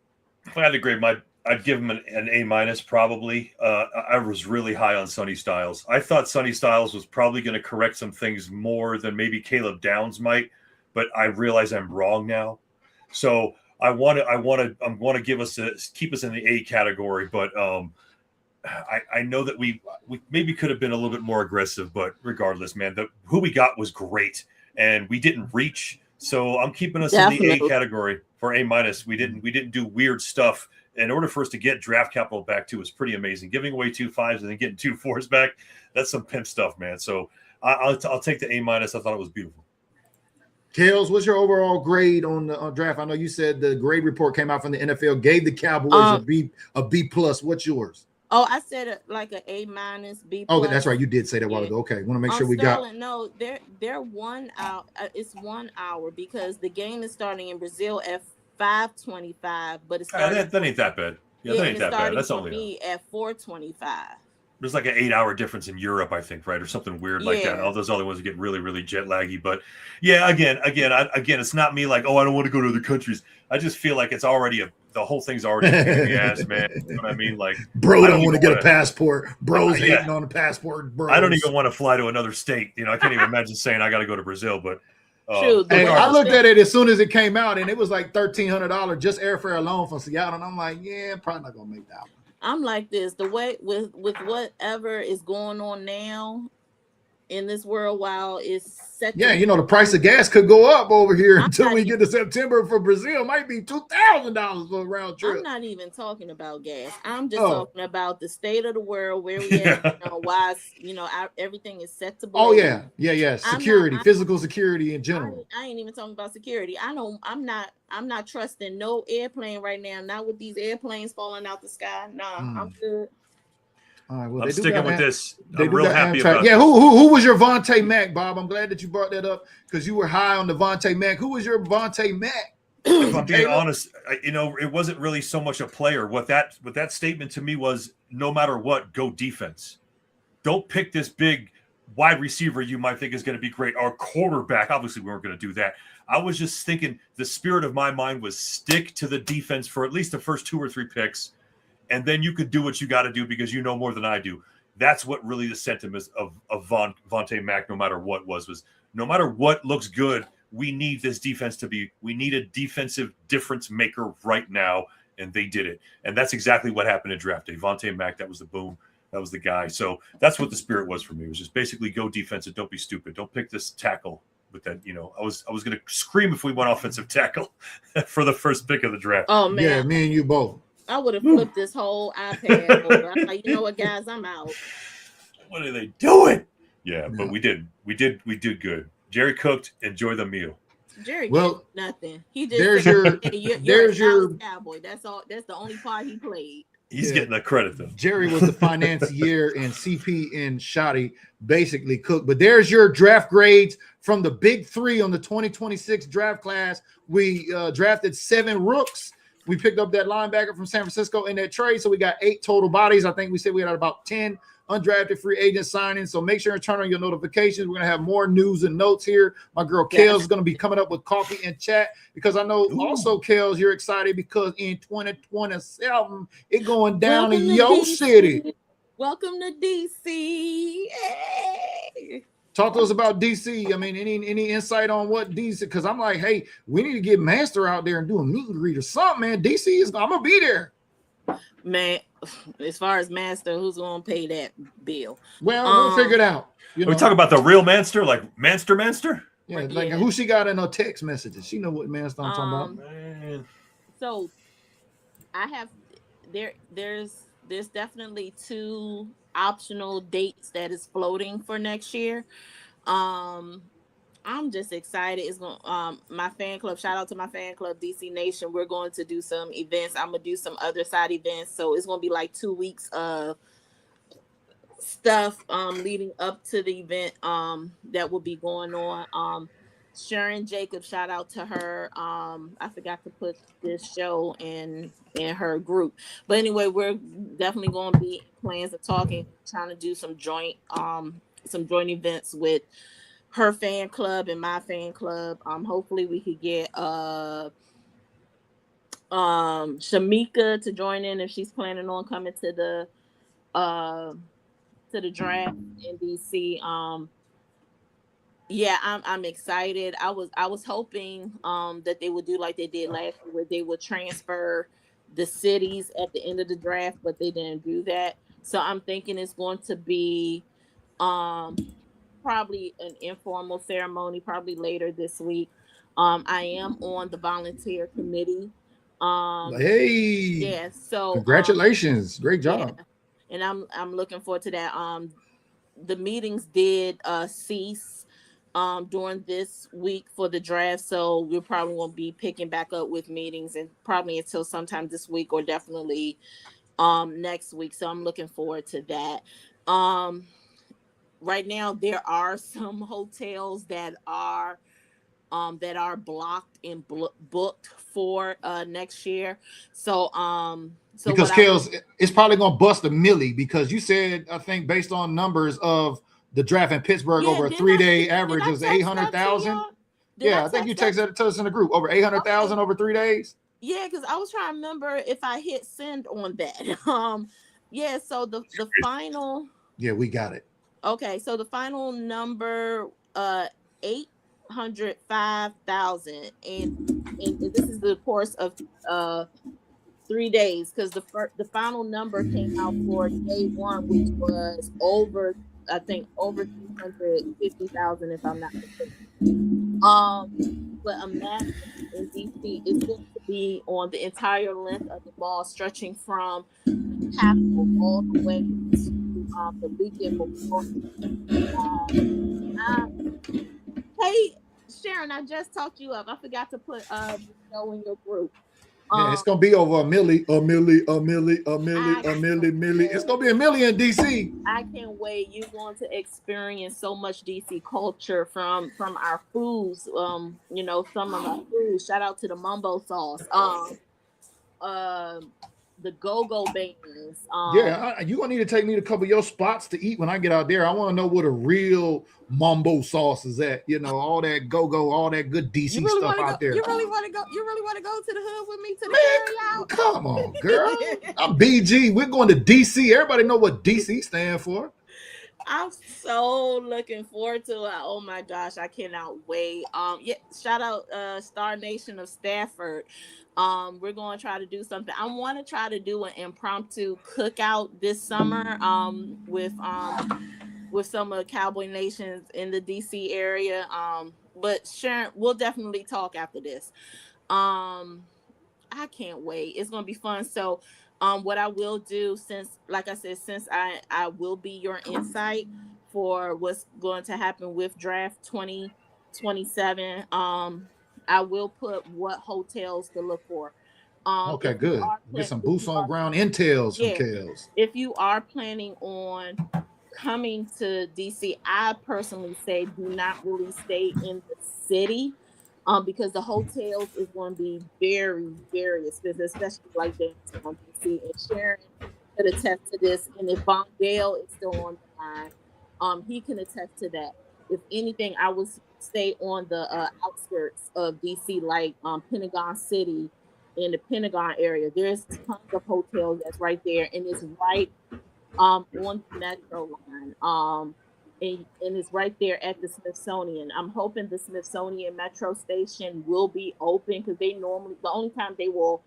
F: If I had to grade I'd give him an A- probably. I was really high on Sonny Styles. I thought Sonny Styles was probably going to correct some things more than maybe Caleb Downs might, but I realize I'm wrong now. So I want to give us keep us in the A category, but I know that we maybe could have been a little bit more aggressive, but regardless, man, who we got was great, and we didn't reach. So I'm keeping us in the A category for A-. We didn't do weird stuff. In order for us to get draft capital back too was pretty amazing. Giving away 2 5s and then getting 2 4s back, that's some pimp stuff, man. So I'll take the A-. I thought it was beautiful.
C: Kels, what's your overall grade on the draft? I know you said the grade report came out from the NFL, gave the Cowboys a B+. What's yours?
G: Oh, I said like an A-, B+.
C: Oh, that's right. You did say that a while ago. Okay, want to make sure we got.
G: No, they're 1 hour. It's 1 hour because the game is starting in Brazil at 5:25, but it's
F: that ain't that bad. Yeah, that ain't that bad. That's only
G: me at 4:25.
F: There's like an 8-hour difference in Europe, I think, right, or something weird like that. All those other ones get really, really jet laggy. But yeah, again, it's not me like, oh, I don't want to go to other countries. I just feel like it's already the whole thing's already a pain in the ass, man. You know what I mean? Like,
C: bro, don't want to get a passport. Bro's hating on the passport. Bros.
F: I don't even want to fly to another state. You know, I can't even imagine saying I got to go to Brazil, but.
C: Hey, I looked at it as soon as it came out, and it was like $1,300 just airfare alone from Seattle, and I'm like, yeah, I'm probably not gonna make that one.
G: I'm like this. The way with whatever is going on now, in this world while it's set.
C: Yeah, you know, the price of gas could go up over here until we get to September for Brazil. Might be $2,000 for a round trip.
G: I'm not even talking about gas. I'm just talking about the state of the world where we at. You know, why everything is set to.
C: Oh yeah. Security, physical security in general.
G: I ain't even talking about security. I'm not trusting no airplane right now. Not with these airplanes falling out the sky. Nah, I'm good.
C: All right, well,
F: I'm sticking with this. I'm real happy
C: about
F: this.
C: Who was your Vontae Mack, Bob? I'm glad that you brought that up because you were high on the Vontae Mack. Who was your Vontae Mack?
F: If I'm being honest, you know, it wasn't really so much a player. What that statement to me was, no matter what, go defense. Don't pick this big wide receiver you might think is going to be great. Our quarterback, obviously we weren't going to do that. I was just thinking the spirit of my mind was stick to the defense for at least the first 2 or 3 picks. And then you could do what you got to do because you know more than I do. That's what really the sentiment of Vontae Mack, no matter what was no matter what looks good, we need this defense we need a defensive difference maker right now. And they did it. And that's exactly what happened in draft day. Vontae Mack, that was the boom. That was the guy. So that's what the spirit was for me. It was just basically go defensive. Don't be stupid. Don't pick this tackle with that. You know, I was going to scream if we went offensive tackle for the first pick of the draft.
G: Oh man.
C: Yeah, me and you both.
G: I would have flipped this whole iPad over. I'm like, you know what, guys, I'm out.
F: What are they doing? Yeah, but we did good. Jerry cooked. Enjoy the meal.
G: Jerry did nothing. He just
C: there's
G: your Cowboy. That's all. That's the only part he played.
F: He's getting the credit though.
C: Jerry was the financier, and CP and Shotty basically cooked. But there's your draft grades from the Big 3 on the 2026 draft class. We drafted 7 rooks. We picked up that linebacker from San Francisco in that trade. So we got 8 total bodies. I think we said we had about 10 undrafted free agent signings. So make sure and turn on your notifications. We're going to have more news and notes here. My girl Kels is going to be coming up with coffee and chat because I know also, Kels, you're excited because in 2027, it's going down in your city.
G: Welcome to DC. Hey.
C: Talk to us about DC. I mean, any insight on what DC? Because I'm like, hey, we need to get Master out there and do a meet and greet or something, man. DC is. I'm gonna be there.
G: Man, as far as Master, who's gonna pay that bill?
C: Well, we'll figure it out.
F: We talk about the real Manster, like Manster.
C: Yeah, like who she got in her text messages. She know what Manster I'm talking about.
F: Man.
G: So, I have there's definitely 2 optional dates that is floating for next year. I'm just excited. It's going my fan club, shout out to my fan club, DC Nation. We're going to do some events. I'm gonna do some other side events. So it's gonna be like 2 weeks of stuff leading up to the event that will be going on. Sharon Jacobs, shout out to her. I forgot to put this show in her group. But anyway, we're definitely going to be plans of talking, trying to do some joint events with her fan club and my fan club. Hopefully we could get Shamika to join in if she's planning on coming to the draft in DC. Yeah, I'm excited. I was hoping that they would do like they did last year, where they would transfer the cities at the end of the draft, but they didn't do that. So I'm thinking it's going to be probably an informal ceremony, probably later this week. I am on the volunteer committee.
C: Hey,
G: yeah. So
C: congratulations, great job.
G: Yeah. And I'm looking forward to that. The meetings did cease during this week for the draft, so we probably won't be picking back up with meetings and probably until sometime this week or definitely next week. So I'm looking forward to that. Right now there are some hotels that are blocked and booked for next year. So
C: because Kels, it's probably gonna bust a milli because you said, I think based on numbers of the draft in Pittsburgh, over a 3-day average is 800,000. Yeah, I think you texted that to us in the group. Over 800,000 over 3 days.
G: Yeah, because I was trying to remember if I hit send on that. Yeah, so the final.
C: Yeah, we got it.
G: Okay, so the final number 805,000, and this is the course of 3 days, because the final number came out for day 1, which was over I think over 250,000 if I'm not mistaken. But a match in DC is going to be on the entire length of the mall, stretching from the Capitol all the way to the Lincoln Memorial. Hey, Sharon, I just talked you up. I forgot to put the show in your group.
C: Yeah, it's gonna be over a milli. It's gonna be a million in DC.
G: I can't wait. You're going to experience so much DC culture from our foods. Some of our foods. Shout out to the mumbo sauce. The go-go bands.
C: You're gonna need to take me to a couple of your spots to eat when I get out there. I want to know what a real mumbo sauce is at. All that go-go, all that good DC stuff out there.
G: You really want to go? You really want to go to the hood with me to the carry out?
C: Come on, girl. I'm BG. We're going to DC. Everybody know what DC stand for.
G: I'm so looking forward to it. Oh my gosh, I cannot wait. Shout out Star Nation of Stafford. We're going to try to do something. I want to try to do an impromptu cookout this summer with some of the Cowboy Nations in the DC area. But Sharon, we'll definitely talk after this. I can't wait. It's going to be fun. So what I will do, since I will be your insight for what's going to happen with draft 2027, I will put what hotels to look for.
C: Okay, good. Get some boots on ground intels from Kels.
G: If you are planning on coming to DC, I personally say do not really stay in the city because the hotels is going to be very, very expensive, especially like downtown DC. And Sharon could attest to this. And if Von Gale is still on the line, he can attest to that. If anything, I would stay on the outskirts of DC, like Pentagon City in the Pentagon area. There's tons of hotels that's right there, and it's right on the metro line. And it's right there at the Smithsonian. I'm hoping the Smithsonian Metro Station will be open because the only time they will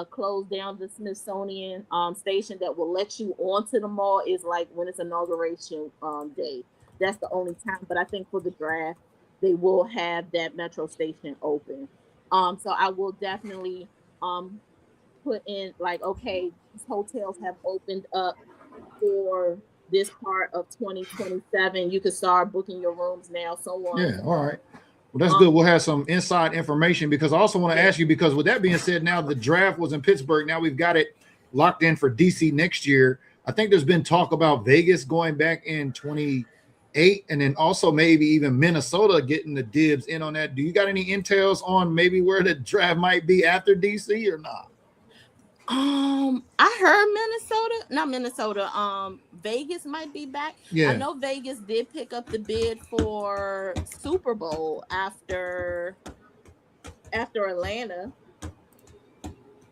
G: close down the Smithsonian station that will let you onto the mall is like when it's inauguration day. That's the only time. But I think for the draft, they will have that metro station open. So I will definitely put in okay, these hotels have opened up for this part of 2027. You can start booking your rooms now. So on.
C: Yeah, all right. Well, that's good. We'll have some inside information because I also want to ask you, because with that being said, now the draft was in Pittsburgh. Now we've got it locked in for DC next year. I think there's been talk about Vegas going back in 2028, and then also maybe even Minnesota getting the dibs in on that. Do you got any intels on maybe where the draft might be after DC or not?
G: I heard Vegas might be back.
C: Yeah.
G: I know Vegas did pick up the bid for Super Bowl after Atlanta,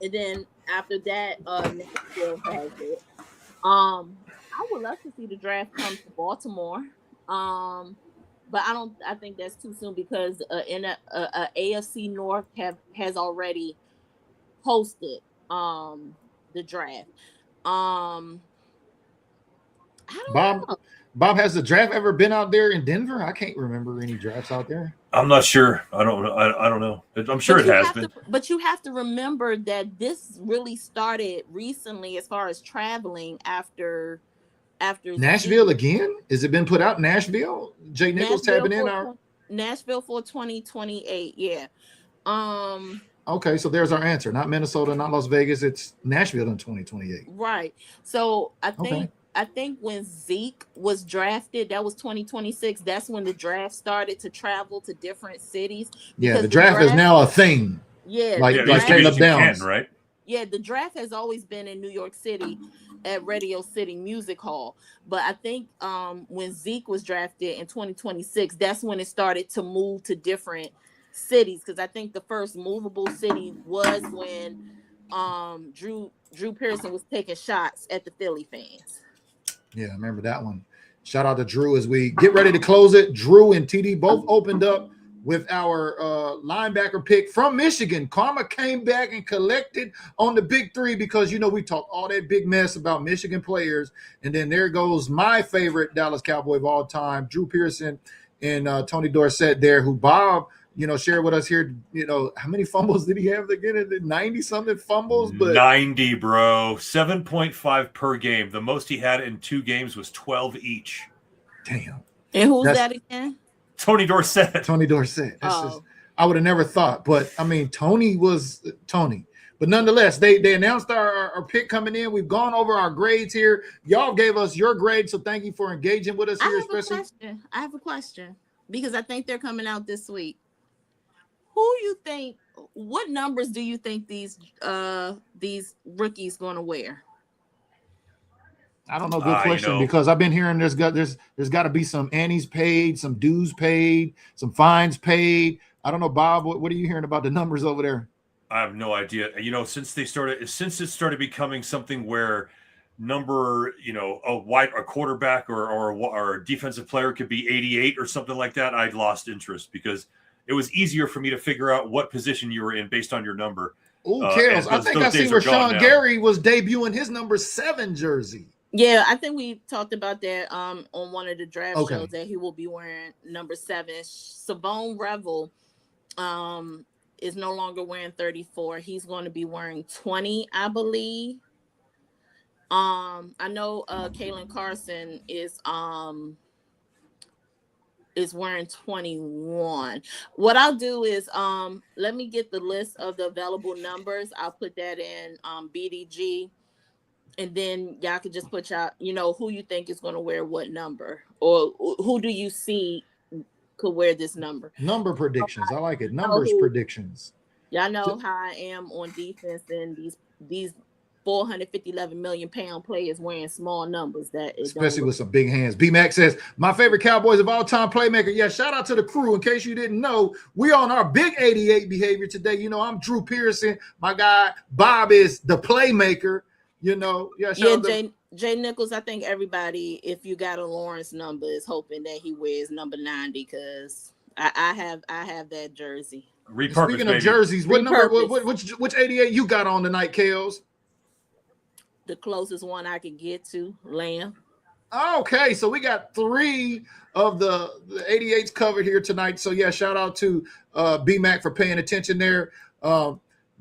G: and then after that, Nashville has it. I would love to see the draft come to Baltimore. But I think that's too soon because in a AFC North has already hosted the draft. I don't know.
C: Bob, has the draft ever been out there in Denver? I can't remember any drafts out there.
F: I'm not sure. I don't know. I'm sure it has been.
G: But you have to remember that this really started recently as far as traveling after
C: Nashville again? Has it been put out in Nashville? Jay Nichols tapping in our
G: Nashville for 2028. Yeah.
C: Okay, so there's our answer. Not Minnesota, not Las Vegas. It's Nashville in 2028.
G: Right. So I think when Zeke was drafted, that was 2026. That's when the draft started to travel to different cities.
C: Yeah, the draft is now a thing.
G: Yeah,
C: like Caleb Downs,
F: right?
G: Yeah, the draft has always been in New York City at Radio City Music Hall. But I think when Zeke was drafted in 2026, that's when it started to move to different cities. Because I think the first movable city was when Drew Pearson was taking shots at the Philly fans.
C: Yeah, I remember that one. Shout out to Drew as we get ready to close it. Drew and TD both opened up with our linebacker pick from Michigan. Karma came back and collected on the big three because, you know, we talked all that big mess about Michigan players. And then there goes my favorite Dallas Cowboy of all time, Drew Pearson and Tony Dorsett there, who Bob, you know, shared with us here. You know, how many fumbles did he have again? 90-something fumbles? But
F: 90, bro. 7.5 per game. The most he had in 2 games was 12 each.
C: Damn.
G: And who's that again?
F: Tony Dorsett.
C: Tony Dorsett. I would have never thought. But, I mean, Tony was Tony. But nonetheless, they announced our pick coming in. We've gone over our grades here. Y'all gave us your grade, so thank you for engaging with us here.
G: I have a question because I think they're coming out this week. What numbers do you think these rookies going to wear?
C: I don't know. Good question, because I've been hearing there's got to be some annies paid, some dues paid, some fines paid. I don't know, Bob. What are you hearing about the numbers over there?
F: I have no idea. You know, since it started becoming something where number, you know, a quarterback or a defensive player could be 88 or something like that, I'd lost interest because it was easier for me to figure out what position you were in based on your number.
C: Oh, Kales, I think I see where Sean Gary was debuting his number 7 jersey.
G: Yeah, I think we talked about that on one of the draft shows that he will be wearing number 7. Savone Revel is no longer wearing 34. He's going to be wearing 20, I believe. I know Kalen Carson is wearing 21. What I'll do is let me get the list of the available numbers. I'll put that in BDG, and then y'all can just put y'all, you know, who you think is going to wear what number, or who do you see could wear this number.
C: Number predictions. I like it. Numbers predictions.
G: Y'all know how I am on defense, and these 450-11 million pound players wearing small numbers, that
C: especially with some big hands. B-Mac says, my favorite Cowboys of all time playmaker. Yeah, shout out to the crew. In case you didn't know, we on our big 88 behavior today. You know, I'm Drew Pearson. My guy Bob is the playmaker. You know,
G: Jay Nichols. I think everybody, if you got a Lawrence number, is hoping that he wears number 90 because I have that jersey.
C: Speaking of jerseys, what number? Which 88 you got on tonight, Kales?
G: The closest one I could get to, Lamb.
C: Okay, so we got 3 of the 88s covered here tonight. So yeah, shout out to B-Mac for paying attention there.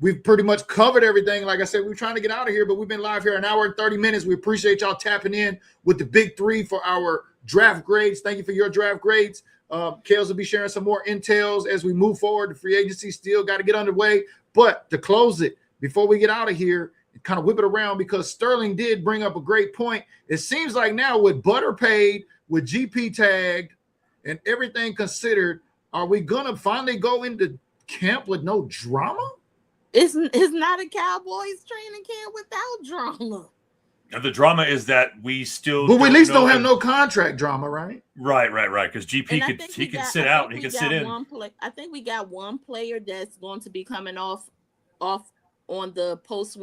C: We've pretty much covered everything. Like I said, we're trying to get out of here, but we've been live here an hour and 30 minutes. We appreciate y'all tapping in with the big 3 for our draft grades. Thank you for your draft grades. Kales will be sharing some more intels as we move forward. The free agency still got to get underway. But to close it, before we get out of here, kind of whip it around, because Sterling did bring up a great point. It seems like now with Butter paid, with GP tagged, and everything considered, are we going to finally go into camp with no drama?
G: It's not a Cowboys training camp without drama.
F: And the drama is that we still,
C: but we at least don't have no contract drama, right?
F: Right. Because GP could sit out and he could sit in.
G: I think we got one player that's going to be coming off on the post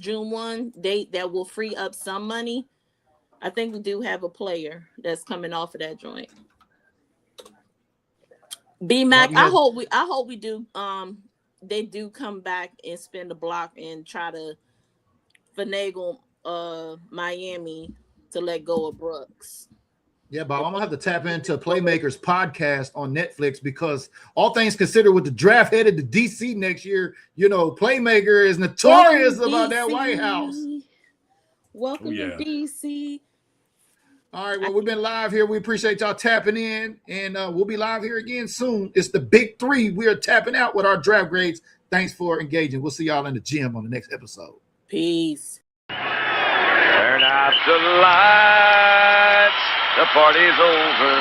G: June 1 date that will free up some money. I think we do have a player that's coming off of that joint. B-Mac, I hope we do. They do come back and spin the block and try to finagle Miami to let go of Brooks.
C: Yeah, Bob, I'm gonna have to tap into Playmakers podcast on Netflix, because all things considered, with the draft headed to DC next year, you know, Playmaker is notorious about that White House.
G: Welcome to DC.
C: All right, well, we've been live here. We appreciate y'all tapping in, and we'll be live here again soon. It's the big 3. We are tapping out with our draft grades. Thanks for engaging. We'll see y'all in the gym on the next episode.
G: Peace.
H: Turn out the lights. The party's over.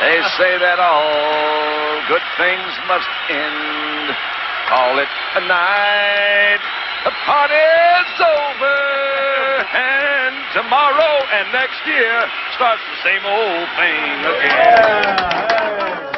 H: They say that all good things must end. Call it a night. The party's over. And tomorrow and next year starts the same old thing again.